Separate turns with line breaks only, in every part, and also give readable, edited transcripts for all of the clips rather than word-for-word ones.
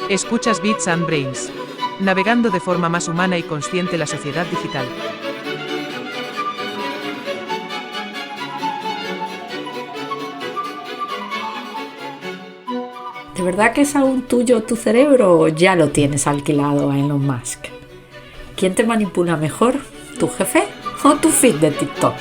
Escuchas Bits and Brains. Navegando de forma más humana y consciente la sociedad digital.
¿De verdad que es aún tuyo tu cerebro o ya lo tienes alquilado a Elon Musk? ¿Quién te manipula mejor? ¿Tu jefe o tu feed de TikTok?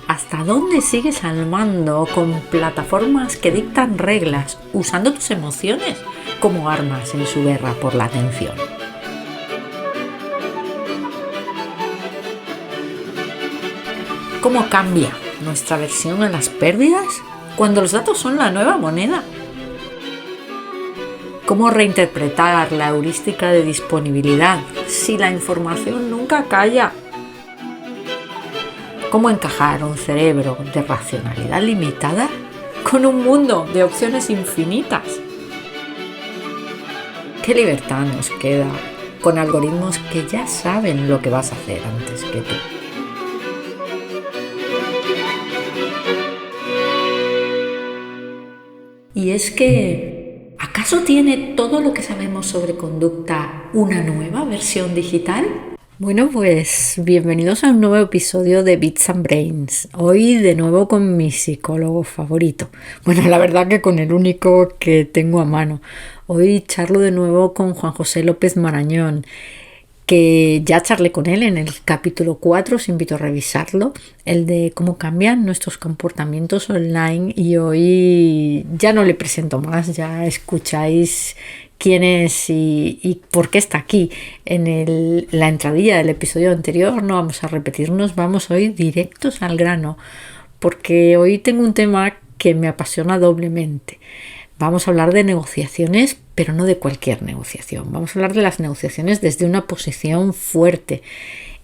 ¿Hasta dónde sigues al mando con plataformas que dictan reglas usando tus emociones como armas en su guerra por la atención? ¿Cómo cambia nuestra versión a las pérdidas cuando los datos son la nueva moneda? ¿Cómo reinterpretar la heurística de disponibilidad si la información nunca calla? ¿Cómo encajar un cerebro de racionalidad limitada con un mundo de opciones infinitas? ¿Qué libertad nos queda con algoritmos que ya saben lo que vas a hacer antes que tú? Y es que, ¿acaso tiene todo lo que sabemos sobre conducta una nueva versión digital? Bueno, pues bienvenidos a un nuevo episodio de Bits and Brains. Hoy de nuevo con mi psicólogo favorito. Bueno, la verdad que con el único que tengo a mano. Hoy charlo de nuevo con Juan José López Marañón, que ya charlé con él en el capítulo 4, os invito a revisarlo, el de cómo cambian nuestros comportamientos online, y hoy ya no le presento más, ya escucháis quién es y por qué está aquí en la entradilla del episodio anterior. No vamos a repetirnos, vamos hoy directos al grano, porque hoy tengo un tema que me apasiona doblemente. Vamos a hablar de negociaciones, pero no de cualquier negociación. Vamos a hablar de las negociaciones desde una posición fuerte.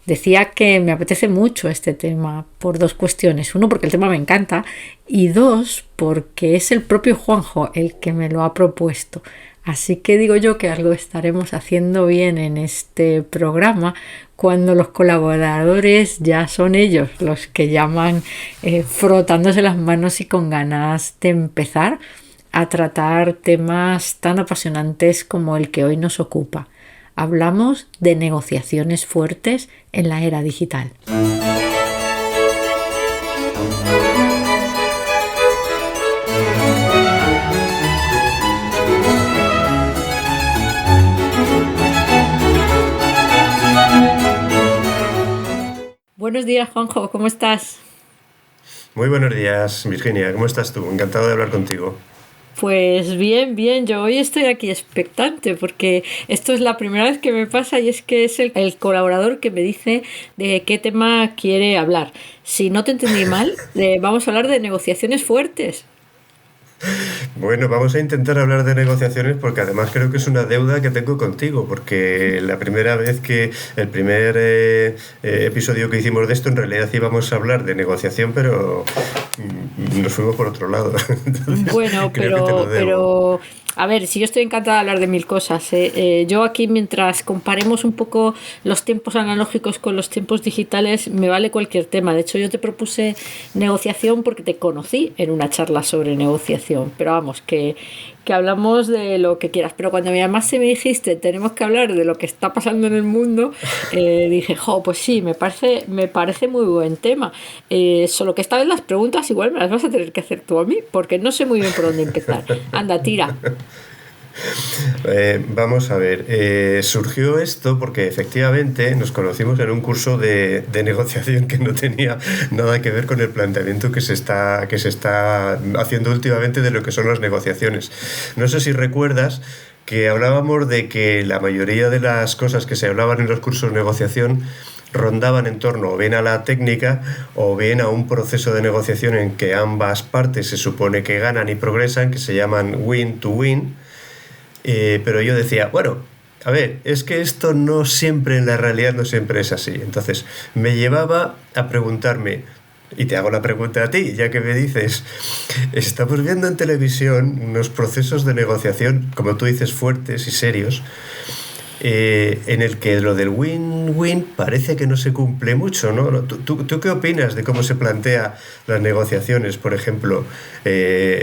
Decía que me apetece mucho este tema por dos cuestiones. Uno, porque el tema me encanta, y dos, porque es el propio Juanjo el que me lo ha propuesto. Así que digo yo que algo estaremos haciendo bien en este programa cuando los colaboradores ya son ellos los que llaman frotándose las manos y con ganas de empezar a tratar temas tan apasionantes como el que hoy nos ocupa. Hablamos de negociaciones fuertes en la era digital. Buenos días, Juanjo, ¿cómo estás?
Muy buenos días, Virginia, ¿cómo estás tú? Encantado de hablar contigo.
Pues bien, yo hoy estoy aquí expectante porque esto es la primera vez que me pasa, y es que es el colaborador que me dice de qué tema quiere hablar. Si no te entendí mal, vamos a hablar de negociaciones fuertes.
Bueno, vamos a intentar hablar de negociaciones porque además creo que es una deuda que tengo contigo, porque la primera vez que el primer episodio que hicimos de esto, en realidad íbamos a hablar de negociación, pero nos fuimos por otro lado. Entonces,
bueno, pero a ver, si yo estoy encantada de hablar de mil cosas, yo aquí, mientras comparemos un poco los tiempos analógicos con los tiempos digitales, me vale cualquier tema. De hecho, yo te propuse negociación porque te conocí en una charla sobre negociación, pero vamos, que hablamos de lo que quieras. Pero cuando además me dijiste tenemos que hablar de lo que está pasando en el mundo, dije, pues sí, me parece muy buen tema. Solo que esta vez las preguntas igual me las vas a tener que hacer tú a mí, porque no sé muy bien por dónde empezar. Anda, tira.
Vamos a ver, surgió esto porque efectivamente nos conocimos en un curso de negociación que no tenía nada que ver con el planteamiento que se está haciendo últimamente de lo que son las negociaciones. No sé si recuerdas que hablábamos de que la mayoría de las cosas que se hablaban en los cursos de negociación rondaban en torno o bien a la técnica o bien a un proceso de negociación en que ambas partes se supone que ganan y progresan, que se llaman win to win. Pero yo decía, bueno, a ver, es que esto no siempre, en la realidad no siempre es así. Entonces me llevaba a preguntarme, y te hago la pregunta a ti, ya que me dices, estamos viendo en televisión unos procesos de negociación, como tú dices, fuertes y serios, en el que lo del win-win parece que no se cumple mucho, ¿no? ¿Tú qué opinas de cómo se plantea las negociaciones, por ejemplo,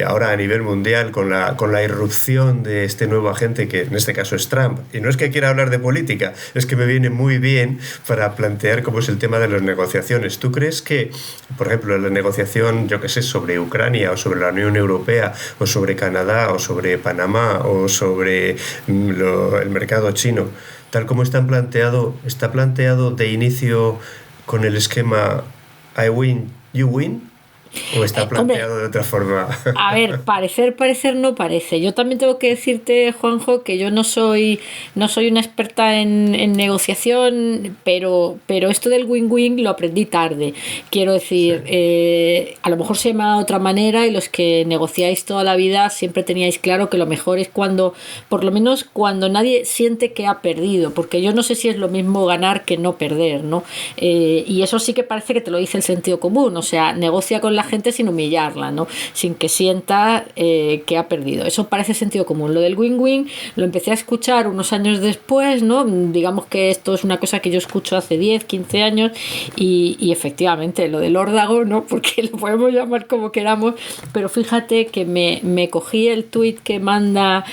ahora a nivel mundial con la irrupción de este nuevo agente, que en este caso es Trump? Y no es que quiera hablar de política, es que me viene muy bien para plantear cómo es el tema de las negociaciones. ¿Tú crees que, por ejemplo, la negociación, yo qué sé, sobre Ucrania o sobre la Unión Europea o sobre Canadá o sobre Panamá o sobre el mercado chino, tal como está planteado de inicio con el esquema I win, you win? ¿O está planteado
Hombre,
de otra forma?
a ver, parecer no parece. Yo también tengo que decirte, Juanjo, que yo no soy una experta en negociación, pero esto del win-win lo aprendí tarde. Quiero decir, a lo mejor se llama de otra manera, y los que negociáis toda la vida siempre teníais claro que lo mejor es cuando, por lo menos cuando nadie siente que ha perdido, porque yo no sé si es lo mismo ganar que no perder, ¿no? Y eso sí que parece que te lo dice el sentido común. O sea, negocia con la gente sin humillarla, ¿no? Sin que sienta que ha perdido. Eso parece sentido común. Lo del win-win lo empecé a escuchar unos años después, ¿no? Digamos que esto es una cosa que yo escucho hace 10, 15 años, y efectivamente lo del órdago, ¿no? Porque lo podemos llamar como queramos, pero fíjate que me cogí el tuit que manda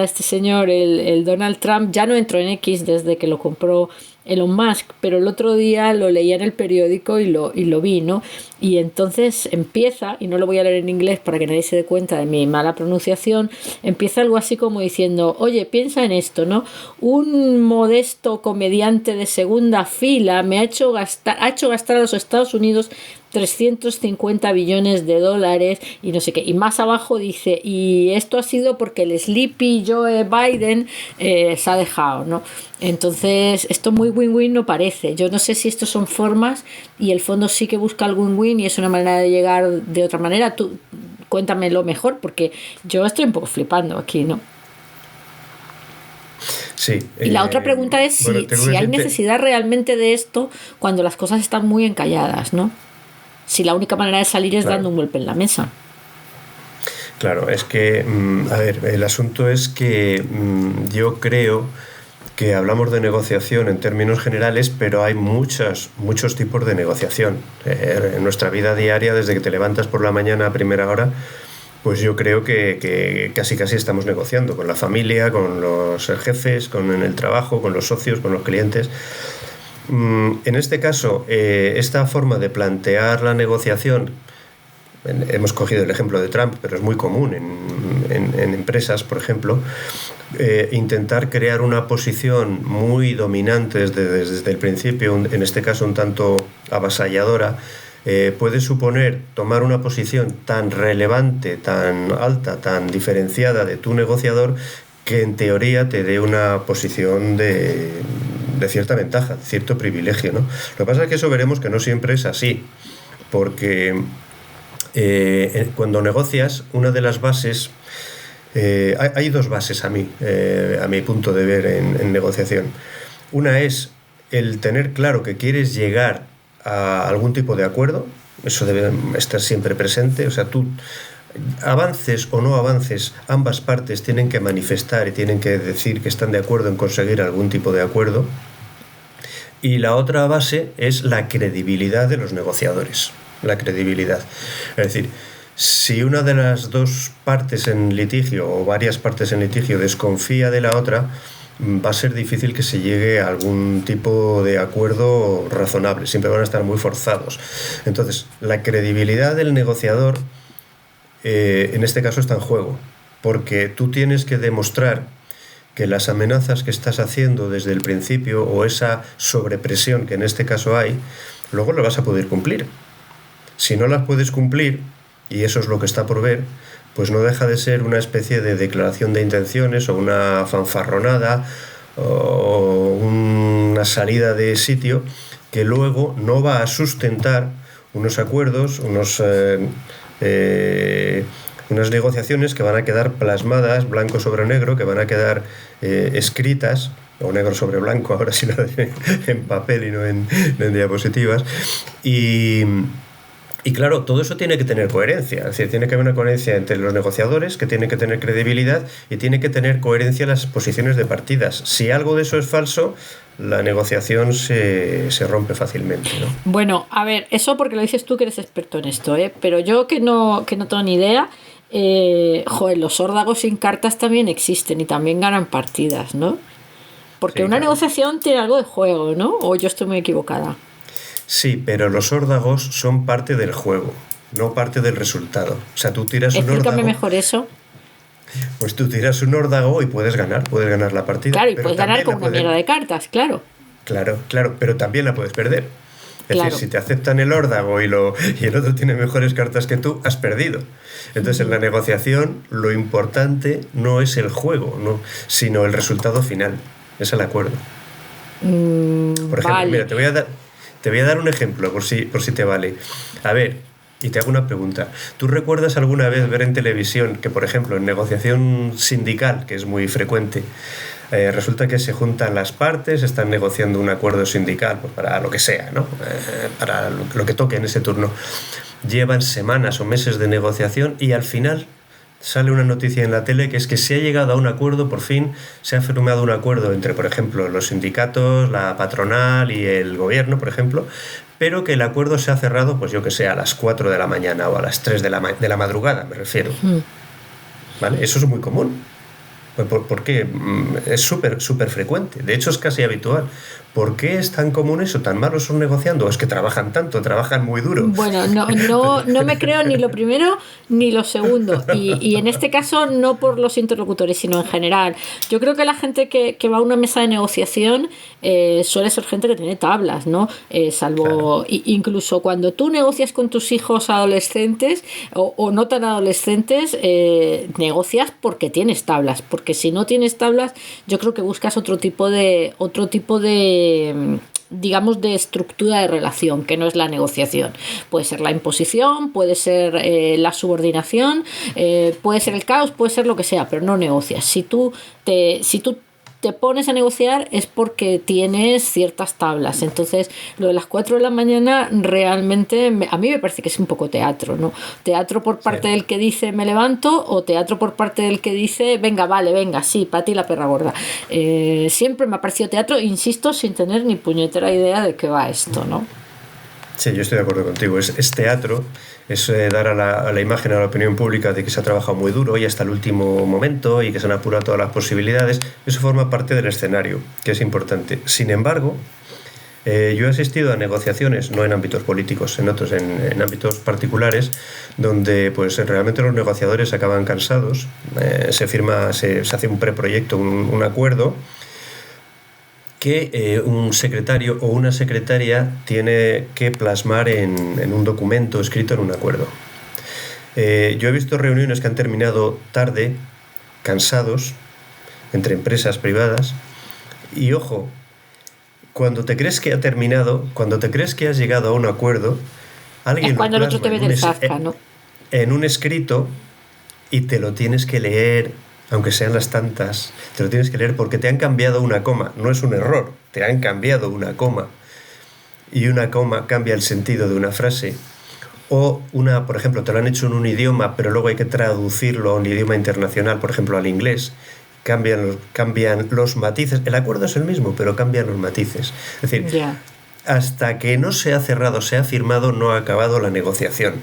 este señor, el Donald Trump. Ya no entro en X desde que lo compró Elon Musk, pero el otro día lo leía en el periódico y lo vi, ¿no? Y entonces empieza, y no lo voy a leer en inglés para que nadie se dé cuenta de mi mala pronunciación, empieza algo así como diciendo: oye, piensa en esto, ¿no? Un modesto comediante de segunda fila ha hecho gastar a los Estados Unidos 350 billones de dólares y no sé qué. Y más abajo dice: y esto ha sido porque el Sleepy Joe Biden se ha dejado, ¿no? Entonces, esto muy win-win no parece. Yo no sé si esto son formas y el fondo sí que busca el win-win y es una manera de llegar de otra manera. Tú cuéntamelo mejor, porque yo estoy un poco flipando aquí, ¿no?
Sí.
Y la otra pregunta es si hay necesidad realmente de esto cuando las cosas están muy encalladas, ¿no? Si la única manera de salir es dando un golpe en la mesa.
Claro, es que, a ver, el asunto es que yo creo que hablamos de negociación en términos generales, pero hay muchos tipos de negociación. En nuestra vida diaria, desde que te levantas por la mañana a primera hora, pues yo creo que casi estamos negociando con la familia, con los jefes, en el trabajo, con los socios, con los clientes. En este caso, esta forma de plantear la negociación, hemos cogido el ejemplo de Trump, pero es muy común en empresas, por ejemplo, intentar crear una posición muy dominante desde el principio, en este caso un tanto avasalladora, puede suponer tomar una posición tan relevante, tan alta, tan diferenciada de tu negociador, que en teoría te dé una posición de cierta ventaja, de cierto privilegio, ¿no? Lo que pasa es que eso veremos que no siempre es así, porque cuando negocias, una de las bases, hay dos bases a mi punto de ver en negociación. Una es el tener claro que quieres llegar a algún tipo de acuerdo. Eso debe estar siempre presente. O sea, tú avances o no avances, ambas partes tienen que manifestar y tienen que decir que están de acuerdo en conseguir algún tipo de acuerdo. Y la otra base es la credibilidad de los negociadores. La credibilidad. Es decir, si una de las dos partes en litigio o varias partes en litigio desconfía de la otra, va a ser difícil que se llegue a algún tipo de acuerdo razonable. Siempre van a estar muy forzados. Entonces, la credibilidad del negociador en este caso está en juego, porque tú tienes que demostrar que las amenazas que estás haciendo desde el principio, o esa sobrepresión que en este caso hay, luego lo vas a poder cumplir. Si no las puedes cumplir, y eso es lo que está por ver, pues no deja de ser una especie de declaración de intenciones o una fanfarronada o una salida de sitio que luego no va a sustentar unos acuerdos, unas negociaciones que van a quedar plasmadas blanco sobre negro, que van a quedar escritas, o negro sobre blanco, ahora sí en papel y no en diapositivas, y Y claro, todo eso tiene que tener coherencia, es decir, tiene que haber una coherencia entre los negociadores, que tienen que tener credibilidad y tiene que tener coherencia las posiciones de partidas. Si algo de eso es falso, la negociación se rompe fácilmente, ¿no?
Bueno, a ver, eso porque lo dices tú que eres experto en esto, ¿eh? Pero yo que no tengo ni idea, los órdagos sin cartas también existen y también ganan partidas, ¿no? Porque
Sí,
una
claro.
negociación tiene algo de juego, ¿no? O yo estoy muy equivocada.
Sí, pero los órdagos son parte del juego, no parte del resultado. O sea, tú tiras un
Explícame
órdago,
mejor eso.
pues tú tiras un órdago y puedes ganar la partida.
Claro, y
Pero
puedes ganar
también
con
la
una mierda de cartas, claro.
Claro, pero también la puedes perder. Es
Claro.
decir, si te aceptan el órdago y el otro tiene mejores cartas que tú, has perdido. Entonces, en la negociación, lo importante no es el juego, ¿no? Sino el resultado final. Es el acuerdo. Por ejemplo,
Vale.
mira, te voy a dar un ejemplo por si te vale. A ver, y te hago una pregunta. ¿Tú recuerdas alguna vez ver en televisión que, por ejemplo, en negociación sindical, que es muy frecuente, resulta que se juntan las partes, están negociando un acuerdo sindical, pues para lo que sea, ¿no? Para lo que toque en ese turno. Llevan semanas o meses de negociación y al final sale una noticia en la tele que es que se ha llegado a un acuerdo, por fin se ha firmado un acuerdo entre, por ejemplo, los sindicatos, la patronal y el gobierno, por ejemplo, pero que el acuerdo se ha cerrado, pues yo que sé, a las 4 de la mañana o a las 3 de la madrugada, me refiero. ¿Vale? Eso es muy común. ¿Por qué? Es súper frecuente. De hecho, es casi habitual. ¿Por qué es tan común eso? ¿Tan malos son negociando? ¿O es que trabajan tanto, trabajan muy duro?
Bueno, no me creo ni lo primero ni lo segundo. Y en este caso no por los interlocutores, sino en general. Yo creo que la gente que va a una mesa de negociación suele ser gente que tiene tablas, ¿no? Salvo, claro. Incluso cuando tú negocias con tus hijos adolescentes o no tan adolescentes, negocias porque tienes tablas. Porque si no tienes tablas, yo creo que buscas otro tipo de digamos, de estructura de relación, que no es la negociación. Puede ser la imposición, puede ser la subordinación, puede ser el caos, puede ser lo que sea, pero no negocias. Si tú te pones a negociar es porque tienes ciertas tablas. Entonces, lo de las 4 de la mañana realmente a mí me parece que es un poco teatro, ¿no? Teatro por parte del que dice me levanto o teatro por parte del que dice venga, sí, para ti la perra gorda. Siempre me ha parecido teatro, insisto, sin tener ni puñetera idea de qué va esto, ¿no?
Sí, yo estoy de acuerdo contigo. Es teatro, es dar a la imagen, a la opinión pública de que se ha trabajado muy duro y hasta el último momento y que se han apurado todas las posibilidades. Eso forma parte del escenario, que es importante. Sin embargo, yo he asistido a negociaciones, no en ámbitos políticos, en otros, en ámbitos particulares, donde pues realmente los negociadores acaban cansados, se hace un preproyecto, un acuerdo, que un secretario o una secretaria tiene que plasmar en un documento escrito en un acuerdo. Yo he visto reuniones que han terminado tarde, cansados, entre empresas privadas, y ojo, cuando te crees que ha terminado, cuando te crees que has llegado a un acuerdo, alguien
es cuando
lo
el otro te ve del zasca, ¿no?
En un escrito y te lo tienes que leer, aunque sean las tantas, te lo tienes que leer porque te han cambiado una coma. No es un error, te han cambiado una coma. Y una coma cambia el sentido de una frase. O por ejemplo, te lo han hecho en un idioma, pero luego hay que traducirlo a un idioma internacional, por ejemplo, al inglés. Cambian los matices. El acuerdo es el mismo, pero cambian los matices. Es decir, hasta que no se ha cerrado, se ha firmado, no ha acabado la negociación.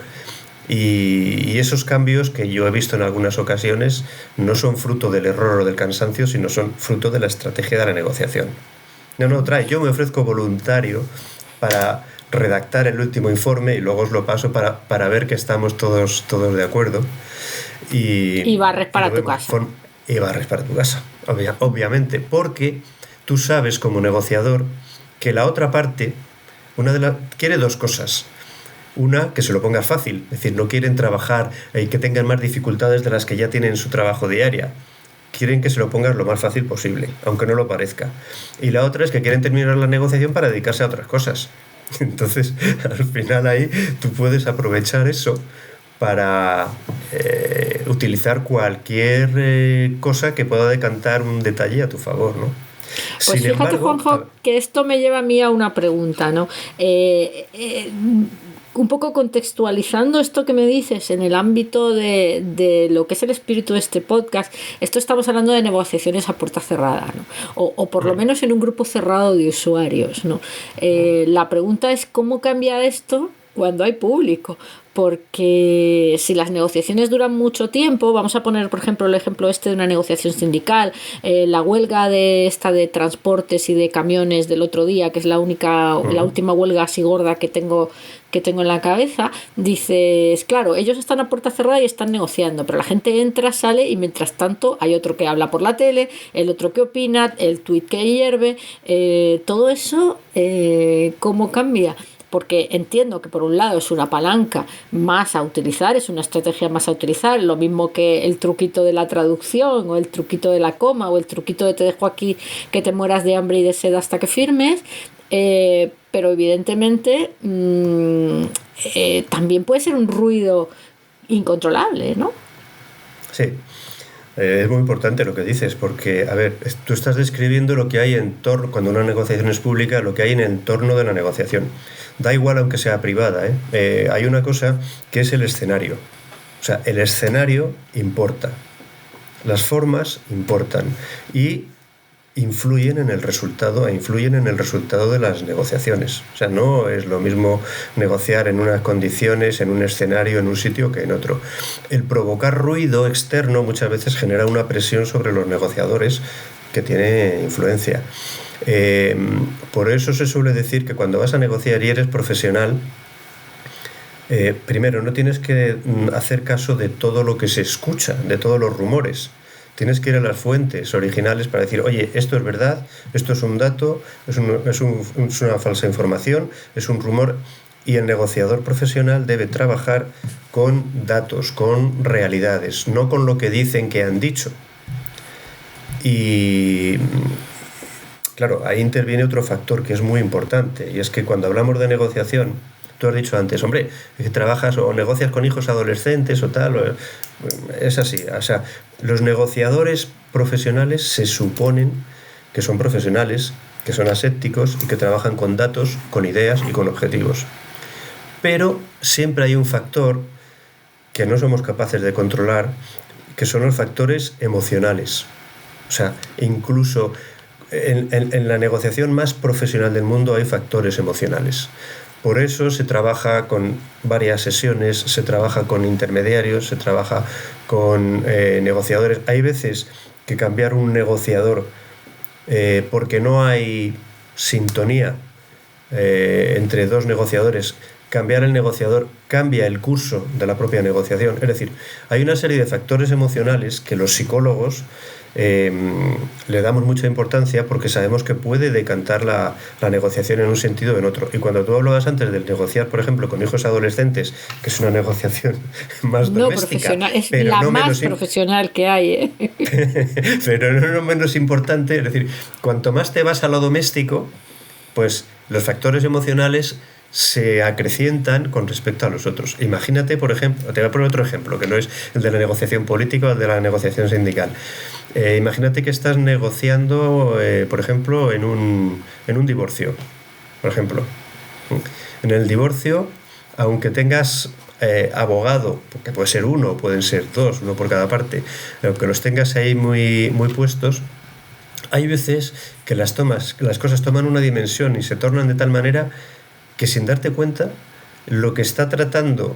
Y esos cambios que yo he visto en algunas ocasiones no son fruto del error o del cansancio, sino son fruto de la estrategia de la negociación. Yo me ofrezco voluntario para redactar el último informe y luego os lo paso para ver que estamos todos de acuerdo.
Y barres para tu casa.
Y barres para tu casa, obviamente, porque tú sabes como negociador que la otra parte quiere dos cosas. Una, que se lo pongas fácil, es decir, no quieren trabajar y que tengan más dificultades de las que ya tienen en su trabajo diaria. Quieren que se lo pongas lo más fácil posible, aunque no lo parezca. Y la otra es que quieren terminar la negociación para dedicarse a otras cosas. Entonces, al final ahí tú puedes aprovechar eso para utilizar cualquier cosa que pueda decantar un detalle a tu favor, ¿no?
Pues fíjate, Juanjo, que esto me lleva a mí a una pregunta, ¿no? un poco contextualizando esto que me dices en el ámbito de lo que es el espíritu de este podcast, esto estamos hablando de negociaciones a puerta cerrada, ¿no? O por lo menos en un grupo cerrado de usuarios, ¿no? La pregunta es cómo cambia esto cuando hay público, porque si las negociaciones duran mucho tiempo, vamos a poner por ejemplo el ejemplo de una negociación sindical, la huelga de transportes y de camiones del otro día, que es la última huelga así gorda que tengo en la cabeza. Dices, claro, ellos están a puerta cerrada y están negociando, pero la gente entra, sale, y mientras tanto hay otro que habla por la tele, el otro que opina, el tuit que hierve, todo eso, ¿cómo cambia? Porque entiendo que por un lado es una palanca más a utilizar, es una estrategia más a utilizar, lo mismo que el truquito de la traducción o el truquito de la coma o el truquito de te dejo aquí que te mueras de hambre y de sed hasta que firmes, pero evidentemente también puede ser un ruido incontrolable, ¿no?
Sí. Es muy importante lo que dices, porque, a ver, tú estás describiendo lo que hay en torno, cuando una negociación es pública, lo que hay en el entorno de la negociación. Da igual aunque sea privada, ¿eh? Hay una cosa que es el escenario. O sea, el escenario importa. Las formas importan. Y influyen en el resultado de las negociaciones. O sea, no es lo mismo negociar en unas condiciones, en un escenario, en un sitio que en otro. El provocar ruido externo muchas veces genera una presión sobre los negociadores que tiene influencia. Por eso se suele decir que cuando vas a negociar y eres profesional, primero no tienes que hacer caso de todo lo que se escucha, de todos los rumores. Tienes que ir a las fuentes originales para decir, oye, esto es verdad, esto es un dato, es una falsa información, es un rumor. Y el negociador profesional debe trabajar con datos, con realidades, no con lo que dicen que han dicho. Y claro, ahí interviene otro factor que es muy importante, y es que cuando hablamos de negociación, tú has dicho antes, hombre, que trabajas o negocias con hijos adolescentes o tal, es así. O sea, los negociadores profesionales se suponen que son profesionales, que son asépticos y que trabajan con datos, con ideas y con objetivos. Pero siempre hay un factor que no somos capaces de controlar, que son los factores emocionales. O sea, incluso en la negociación más profesional del mundo hay factores emocionales. Por eso se trabaja con varias sesiones, se trabaja con intermediarios, se trabaja con negociadores. Hay veces que cambiar un negociador porque no hay sintonía entre dos negociadores, cambiar el negociador cambia el curso de la propia negociación. Es decir, hay una serie de factores emocionales que los psicólogos le damos mucha importancia porque sabemos que puede decantar la negociación en un sentido o en otro. Y cuando tú hablabas antes del negociar, por ejemplo, con hijos adolescentes, que es una negociación más doméstica,
profesional, es
pero
la
no
más profesional que hay,
pero no menos importante, es decir, cuanto más te vas a lo doméstico, pues los factores emocionales se acrecientan con respecto a los otros. Imagínate, por ejemplo, te voy a poner otro ejemplo, que no es el de la negociación política o el de la negociación sindical. Imagínate que estás negociando, por ejemplo, en un divorcio. Por ejemplo, en el divorcio, aunque tengas abogado, que puede ser uno, pueden ser dos, uno por cada parte, aunque los tengas ahí muy, muy puestos, hay veces que las cosas toman una dimensión y se tornan de tal manera que sin darte cuenta, lo que está tratando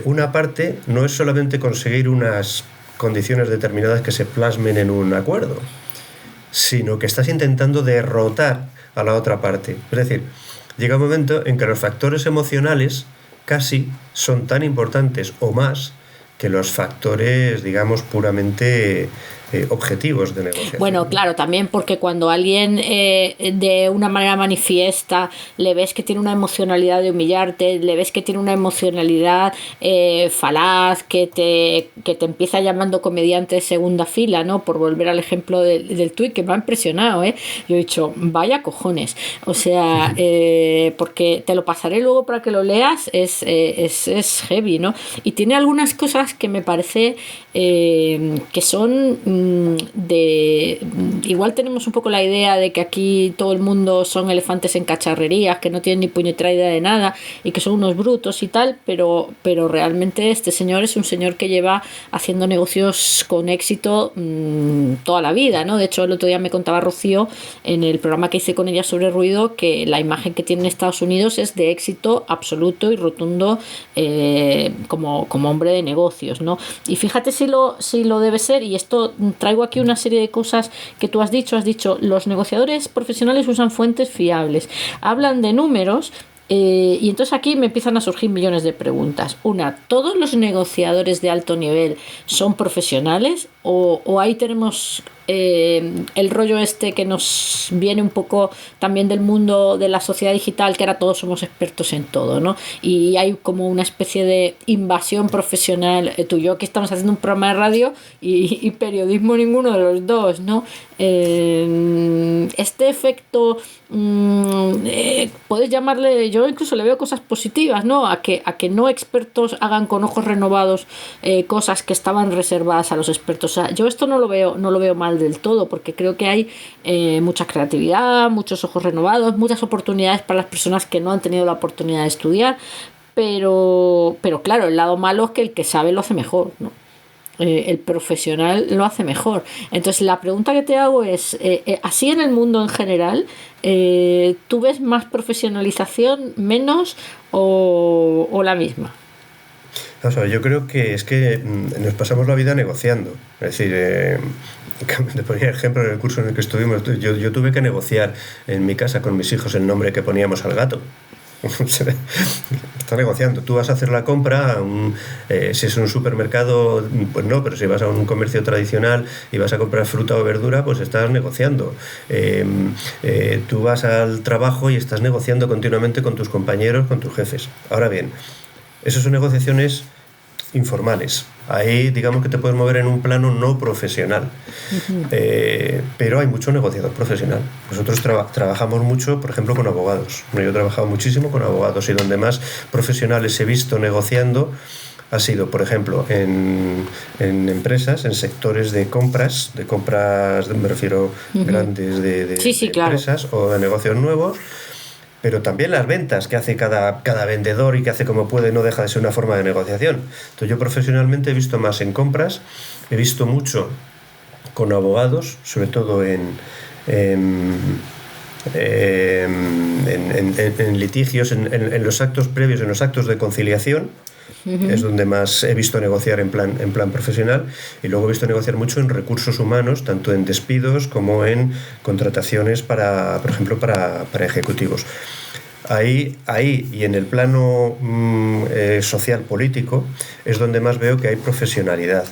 una parte no es solamente conseguir unas condiciones determinadas que se plasmen en un acuerdo, sino que estás intentando derrotar a la otra parte. Es decir, llega un momento en que los factores emocionales casi son tan importantes o más que los factores, digamos, puramente objetivos de negociación.
Bueno, claro, también porque cuando alguien de una manera manifiesta le ves que tiene una emocionalidad de humillarte, le ves que tiene una emocionalidad falaz, que te empieza llamando comediante de segunda fila, ¿no? Por volver al ejemplo del tuit, que me ha impresionado, ¿eh? Yo he dicho, vaya cojones. O sea, porque te lo pasaré luego para que lo leas, es heavy, ¿no? Y tiene algunas cosas que me parece que son igual tenemos un poco la idea de que aquí todo el mundo son elefantes en cacharrerías, que no tienen ni puñetera idea de nada y que son unos brutos y tal, pero realmente este señor es un señor que lleva haciendo negocios con éxito toda la vida, ¿no? De hecho, el otro día me contaba Rocío en el programa que hice con ella sobre ruido que la imagen que tiene en Estados Unidos es de éxito absoluto y rotundo como hombre de negocios, ¿no? Y fíjate si lo debe ser, y esto traigo aquí una serie de cosas que tú has dicho, los negociadores profesionales usan fuentes fiables, hablan de números. Y entonces aquí me empiezan a surgir millones de preguntas. Una, ¿todos los negociadores de alto nivel son profesionales? ¿O ahí tenemos el rollo este que nos viene un poco también del mundo de la sociedad digital, que ahora todos somos expertos en todo, ¿no? Y hay como una especie de invasión profesional. Tú y yo que estamos haciendo un programa de radio y periodismo ninguno de los dos, ¿no? Este efecto puedes llamarle, yo incluso le veo cosas positivas, ¿no? A que no expertos hagan con ojos renovados cosas que estaban reservadas a los expertos. O sea, yo esto no lo veo mal del todo, porque creo que hay mucha creatividad, muchos ojos renovados, muchas oportunidades para las personas que no han tenido la oportunidad de estudiar, pero claro, el lado malo es que el que sabe lo hace mejor, ¿no? El profesional lo hace mejor. Entonces la pregunta que te hago es, así en el mundo en general, ¿tú ves más profesionalización, menos o la misma?
O sea, yo creo que es que nos pasamos la vida negociando. Es decir, te ponía ejemplo en el curso en el que estuvimos. Yo tuve que negociar en mi casa con mis hijos el nombre que poníamos al gato. Está negociando. Tú vas a hacer la compra si es un supermercado, pues no, pero si vas a un comercio tradicional y vas a comprar fruta o verdura, pues estás negociando. Tú vas al trabajo y estás negociando continuamente con tus compañeros, con tus jefes. Ahora bien, esas son negociaciones informales. Ahí digamos que te puedes mover en un plano no profesional. Pero hay mucho negociador profesional. Nosotros trabajamos mucho, por ejemplo, con abogados. Yo he trabajado muchísimo con abogados y donde más profesionales he visto negociando ha sido, por ejemplo, en empresas, en sectores de compras, me refiero grandes de empresas, claro, o de negocios nuevos. Pero también las ventas que hace cada vendedor y que hace como puede no deja de ser una forma de negociación. Entonces yo profesionalmente he visto más en compras, he visto mucho con abogados, sobre todo en litigios, en los actos previos, en los actos de conciliación. Es donde más he visto negociar en plan profesional, y luego he visto negociar mucho en recursos humanos, tanto en despidos como en contrataciones por ejemplo, para ejecutivos. Ahí y en el plano social político es donde más veo que hay profesionalidad.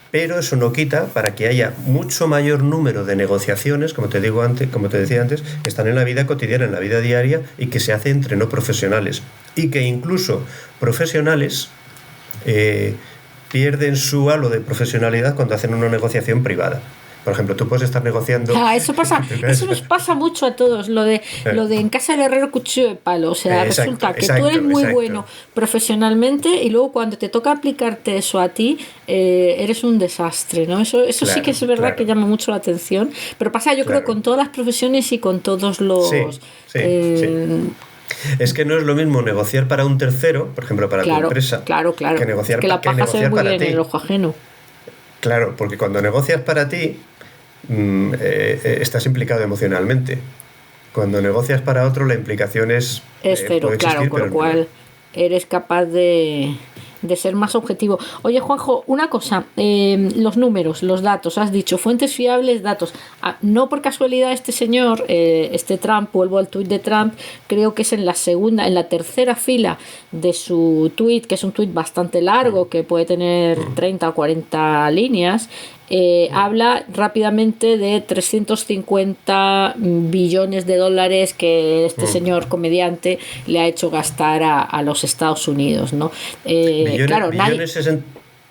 Pero eso no quita para que haya mucho mayor número de negociaciones, como te decía antes, que están en la vida cotidiana, en la vida diaria, y que se hace entre no profesionales. Y que incluso profesionales pierden su halo de profesionalidad cuando hacen una negociación privada. Por ejemplo, tú puedes estar negociando...
Eso nos pasa mucho a todos, lo de en casa del herrero cuchillo de palo. O sea, resulta que tú eres muy bueno profesionalmente y luego cuando te toca aplicarte eso a ti, eres un desastre, ¿no? Eso claro, sí que es verdad, que llama mucho la atención. Pero pasa, yo creo, con todas las profesiones y con todos los...
Sí. Es que no es lo mismo negociar para un tercero, por ejemplo, para tu empresa,
que negociar, que la paja se ve muy bien en el ojo ajeno.
Claro, porque cuando negocias para ti, estás implicado emocionalmente. Cuando negocias para otro, la implicación es
cero, claro, con lo cual eres capaz de ser más objetivo. Oye, Juanjo, una cosa, los números, los datos, has dicho fuentes fiables, datos. No por casualidad este señor, este Trump, vuelvo al tuit de Trump, creo que es en la tercera fila de su tuit, que es un tuit bastante largo, que puede tener 30 o 40 líneas. Habla rápidamente de 350 billones de dólares que este señor comediante le ha hecho gastar a los Estados Unidos, ¿no?
Billones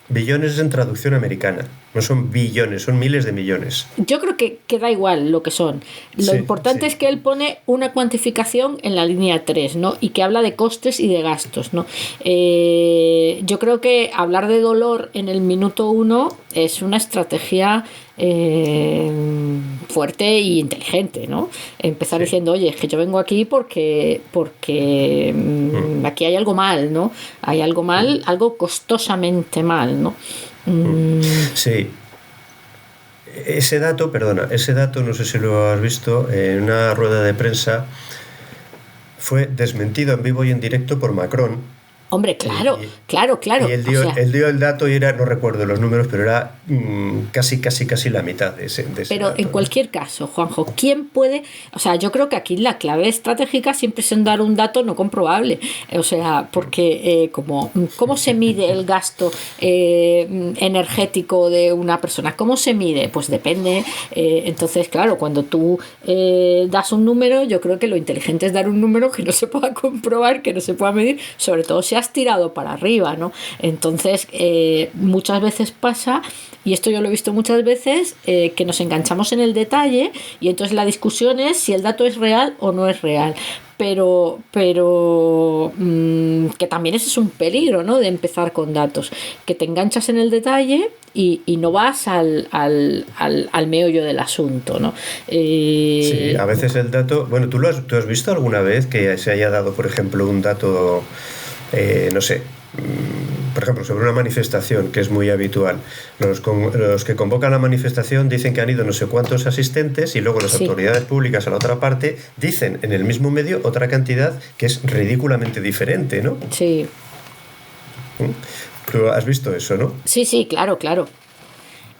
Billones es en traducción americana, no son billones, son miles de millones.
Yo creo que da igual lo que son. Lo importante es que él pone una cuantificación en la línea 3, ¿no? Y que habla de costes y de gastos, ¿no? Yo creo que hablar de dolor en el minuto 1 es una estrategia fuerte e inteligente, ¿no? Empezar diciendo, oye, es que yo vengo aquí porque aquí hay algo mal, ¿no? Hay algo mal, algo costosamente mal, ¿no?
Sí. Ese dato, no sé si lo has visto, en una rueda de prensa fue desmentido en vivo y en directo por Macron.
Hombre, claro.
Y él dio el dato y era, no recuerdo los números, pero era casi la mitad de ese
pero
dato,
en cualquier caso, Juanjo, ¿quién puede? O sea, yo creo que aquí la clave estratégica siempre es en dar un dato no comprobable. O sea, porque ¿cómo se mide el gasto energético de una persona? ¿Cómo se mide? Pues depende. Entonces, claro, cuando tú das un número, yo creo que lo inteligente es dar un número que no se pueda comprobar, que no se pueda medir, sobre todo si has tirado para arriba, ¿no? Entonces, muchas veces pasa, y esto yo lo he visto muchas veces, que nos enganchamos en el detalle y entonces la discusión es si el dato es real o no es real. Pero que también ese es un peligro, ¿no? De empezar con datos, que te enganchas en el detalle y no vas al meollo del asunto, ¿no?
Sí, a veces el dato... Bueno, ¿tú has visto alguna vez que se haya dado, por ejemplo, un dato... no sé, por ejemplo, sobre una manifestación, que es muy habitual? Los que convocan la manifestación dicen que han ido no sé cuántos asistentes y luego las autoridades públicas a la otra parte dicen en el mismo medio otra cantidad que es ridículamente diferente, ¿no?
Sí.
¿Tú has visto eso, no?
Sí, claro.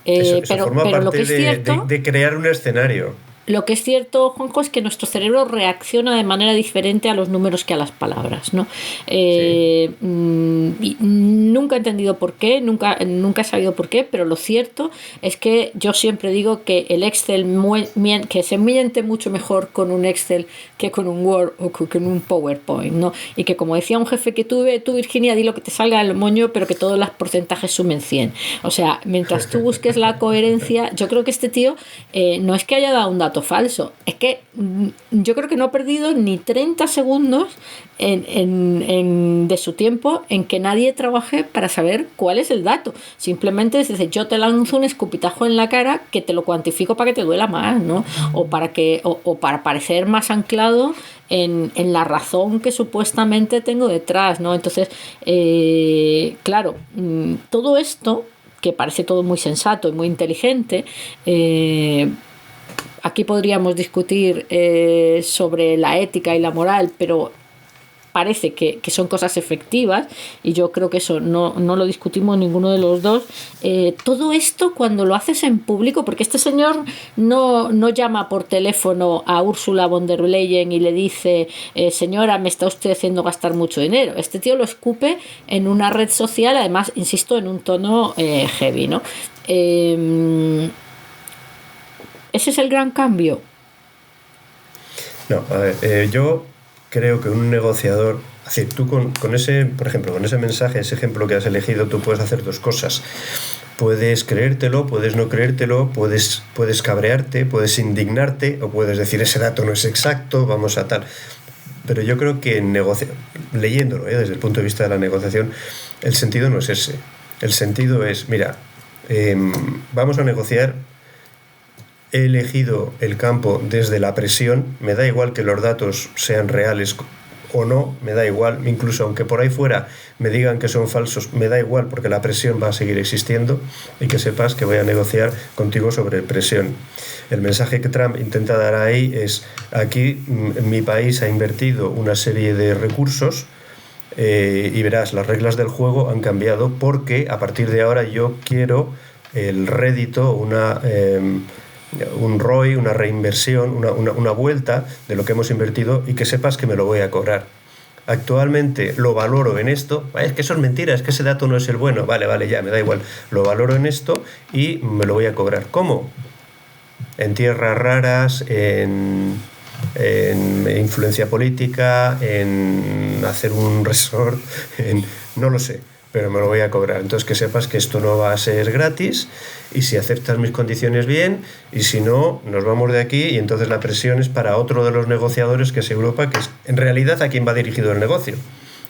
Eso
pero
forma parte
lo que es cierto,
de crear un escenario.
Lo que es cierto, Juanjo, es que nuestro cerebro reacciona de manera diferente a los números que a las palabras, ¿no? Nunca he entendido por qué, nunca he sabido por qué, pero lo cierto es que yo siempre digo que el Excel que se miente mucho mejor con un Excel que con un Word o con un PowerPoint, ¿no? Y que, como decía un jefe que tuve, tú, Virginia, di lo que te salga del moño, pero que todos los porcentajes sumen 100. O sea, mientras tú busques la coherencia, yo creo que este tío no es que haya dado un dato falso, es que yo creo que no ha perdido ni 30 segundos de su tiempo en que nadie trabaje para saber cuál es el dato. Simplemente es decir, yo te lanzo un escupitajo en la cara que te lo cuantifico para que te duela más, ¿no? O para parecer más anclado en la razón que supuestamente tengo detrás, ¿no? Entonces, claro, todo esto, que parece todo muy sensato y muy inteligente, aquí podríamos discutir sobre la ética y la moral, pero parece que son cosas efectivas y yo creo que eso no lo discutimos ninguno de los dos. Todo esto cuando lo haces en público, porque este señor no llama por teléfono a Ursula von der Leyen y le dice, señora, me está usted haciendo gastar mucho dinero. Este tío lo escupe en una red social, además, insisto, en un tono heavy, ¿no? ¿Ese es el gran cambio?
No, a ver, yo creo que un negociador, es decir, tú con ese, por ejemplo, con ese mensaje, ese ejemplo que has elegido, tú puedes hacer dos cosas. Puedes creértelo, puedes no creértelo, puedes cabrearte, puedes indignarte, o puedes decir ese dato no es exacto, vamos a tal. Pero yo creo que leyéndolo desde el punto de vista de la negociación, el sentido no es ese. El sentido es, mira, vamos a negociar. He elegido el campo desde la presión, me da igual que los datos sean reales o no, me da igual, incluso aunque por ahí fuera me digan que son falsos, me da igual porque la presión va a seguir existiendo y que sepas que voy a negociar contigo sobre presión. El mensaje que Trump intenta dar ahí es, aquí mi país ha invertido una serie de recursos y verás, las reglas del juego han cambiado porque a partir de ahora yo quiero el rédito, un ROI, una reinversión, una vuelta de lo que hemos invertido y que sepas que me lo voy a cobrar. Actualmente lo valoro en esto, es que eso es mentira, es que ese dato no es el bueno, vale, ya, me da igual, lo valoro en esto y me lo voy a cobrar. ¿Cómo? En tierras raras, en influencia política, en hacer un resort, no lo sé. pero me lo voy a cobrar. Entonces que sepas que esto no va a ser gratis, y si aceptas mis condiciones bien, y si no, nos vamos de aquí. Y entonces la presión es para otro de los negociadores, que es Europa, que es en realidad a quien va dirigido el negocio.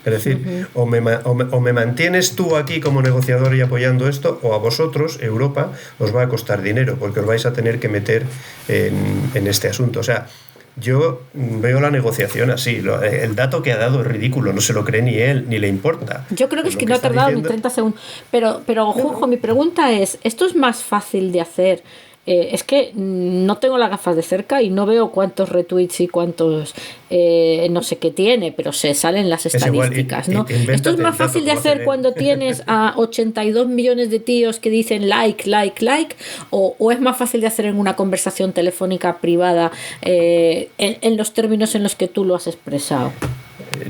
Es decir, o me mantienes tú aquí como negociador y apoyando esto, o a vosotros, Europa, os va a costar dinero, porque os vais a tener que meter en este asunto. O sea, yo veo la negociación así. El dato que ha dado es ridículo, no se lo cree ni él, ni le importa.
Yo creo que es que no ha tardado ni 30 segundos. Pero Juanjo, mi pregunta es, ¿esto es más fácil de hacer? Es que no tengo las gafas de cerca y no veo cuántos retweets y cuántos no sé qué tiene, pero se salen las estadísticas, ¿no? Esto es más fácil de hacer cuando tienes a 82 millones de tíos que dicen like, o es más fácil de hacer en una conversación telefónica privada en los términos en los que tú lo has expresado.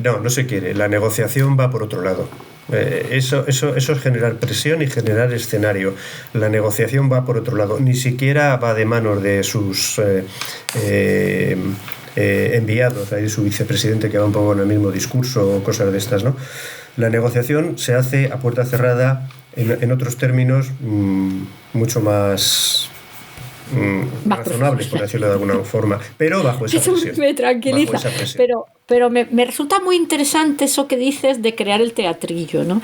No se quiere. La negociación va por otro lado. Eso es generar presión y generar escenario. La negociación va por otro lado. Ni siquiera va de manos de sus enviados, ahí su vicepresidente, que va un poco en el mismo discurso o cosas de estas, ¿no? La negociación se hace a puerta cerrada, en otros términos mucho más razonables, por decirlo de alguna forma, pero bajo esa presión.
Eso me tranquiliza, pero me resulta muy interesante eso que dices de crear el teatrillo, ¿no?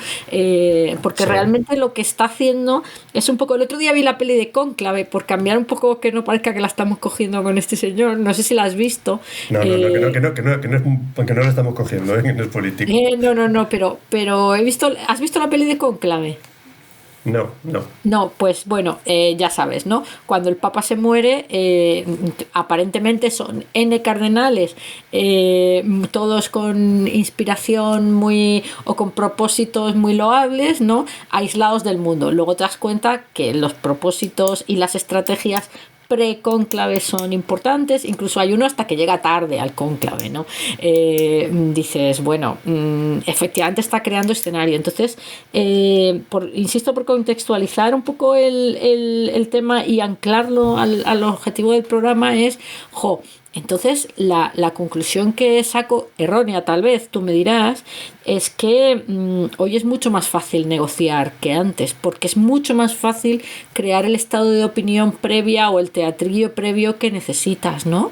Porque sí, realmente lo que está haciendo es un poco... El otro día vi la peli de Cónclave, por cambiar un poco, que no parezca que la estamos cogiendo con este señor, no sé si la has visto.
No, que no la estamos cogiendo, que no es político.
No, pero he visto... ¿Has visto la peli de Cónclave?
No.
No, pues bueno, ya sabes, ¿no? Cuando el Papa se muere, aparentemente son N cardenales, todos con inspiración o con propósitos muy loables, ¿no? Aislados del mundo. Luego te das cuenta que los propósitos y las estrategias pre-cónclave son importantes, incluso hay uno hasta que llega tarde al cónclave, ¿no? Dices, bueno, efectivamente está creando escenario. Entonces, insisto, por contextualizar un poco el tema y anclarlo al objetivo del programa es, entonces la conclusión que saco, errónea tal vez, tú me dirás, es que hoy es mucho más fácil negociar que antes, porque es mucho más fácil crear el estado de opinión previa o el teatrillo previo que necesitas, ¿no?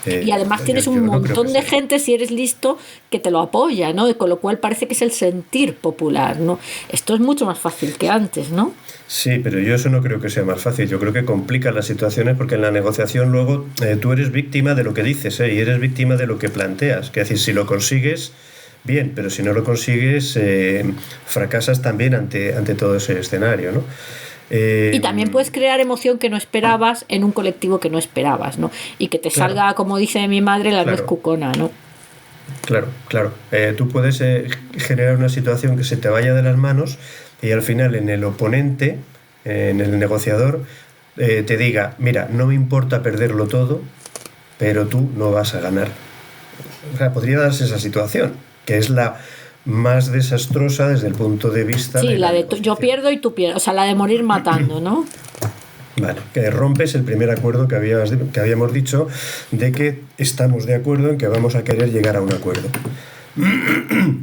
Y además tienes un montón de gente, si eres listo, que te lo apoya, ¿no? Y con lo cual parece que es el sentir popular, ¿no? Esto es mucho más fácil que antes, ¿no?
Sí, pero yo eso no creo que sea más fácil. Yo creo que complica las situaciones, porque en la negociación luego tú eres víctima de lo que dices, y eres víctima de lo que planteas. Que es decir, si lo consigues, bien, pero si no lo consigues, fracasas también ante todo ese escenario, ¿no?
Y también puedes crear emoción que no esperabas en un colectivo que no esperabas, ¿no? Y que te salga, como dice mi madre, la nuez cucona, ¿no?
Claro. Tú puedes generar una situación que se te vaya de las manos y al final en el oponente, en el negociador, te diga, mira, no me importa perderlo todo, pero tú no vas a ganar. O sea, podría darse esa situación, que es la más desastrosa desde el punto de vista...
Sí, la de yo pierdo y tú pierdes, o sea, la de morir matando, ¿no?
Vale, que rompes el primer acuerdo que habíamos dicho, de que estamos de acuerdo en que vamos a querer llegar a un acuerdo.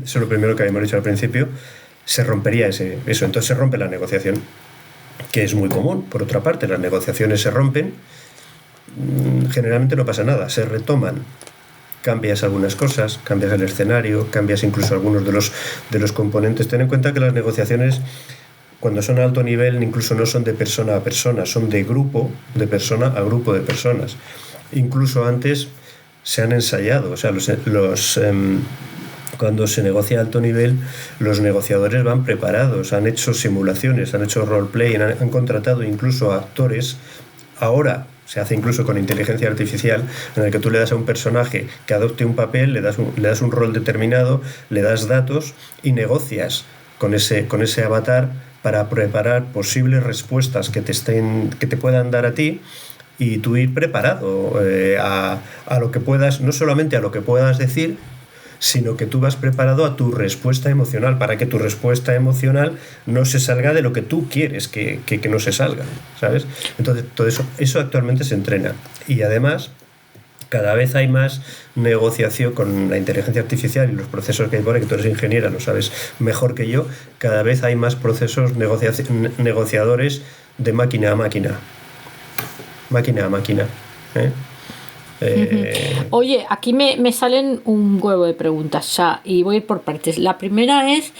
Eso es lo primero que habíamos dicho al principio. Se rompería eso, entonces se rompe la negociación, que es muy común. Por otra parte, las negociaciones se rompen, generalmente no pasa nada, se retoman. Cambias algunas cosas, cambias el escenario, cambias incluso algunos de los componentes. Ten en cuenta que las negociaciones, cuando son a alto nivel, incluso no son de persona a persona, son de grupo, de persona a grupo de personas. Incluso antes se han ensayado, o sea, cuando se negocia a alto nivel, los negociadores van preparados, han hecho simulaciones, han hecho roleplay, han contratado incluso a actores. Ahora se hace incluso con inteligencia artificial, en el que tú le das a un personaje que adopte un papel, le das un rol determinado, le das datos y negocias con ese avatar para preparar posibles respuestas que te puedan dar a ti, y tú ir preparado a lo que puedas, no solamente a lo que puedas decir, sino que tú vas preparado a tu respuesta emocional, para que tu respuesta emocional no se salga de lo que tú quieres que no se salga, ¿sabes? Entonces, todo eso actualmente se entrena. Y además, cada vez hay más negociación con la inteligencia artificial y los procesos que hay por ahí, que tú eres ingeniera, lo sabes mejor que yo, cada vez hay más procesos negociadores de máquina a máquina. Máquina a máquina.
Oye, aquí me salen un huevo de preguntas, y voy a ir por partes. La primera es,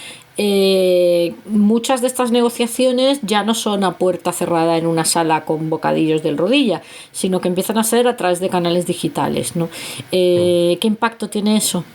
muchas de estas negociaciones ya no son a puerta cerrada en una sala con bocadillos del rodilla, sino que empiezan a ser a través de canales digitales, ¿no? ¿Qué impacto tiene eso?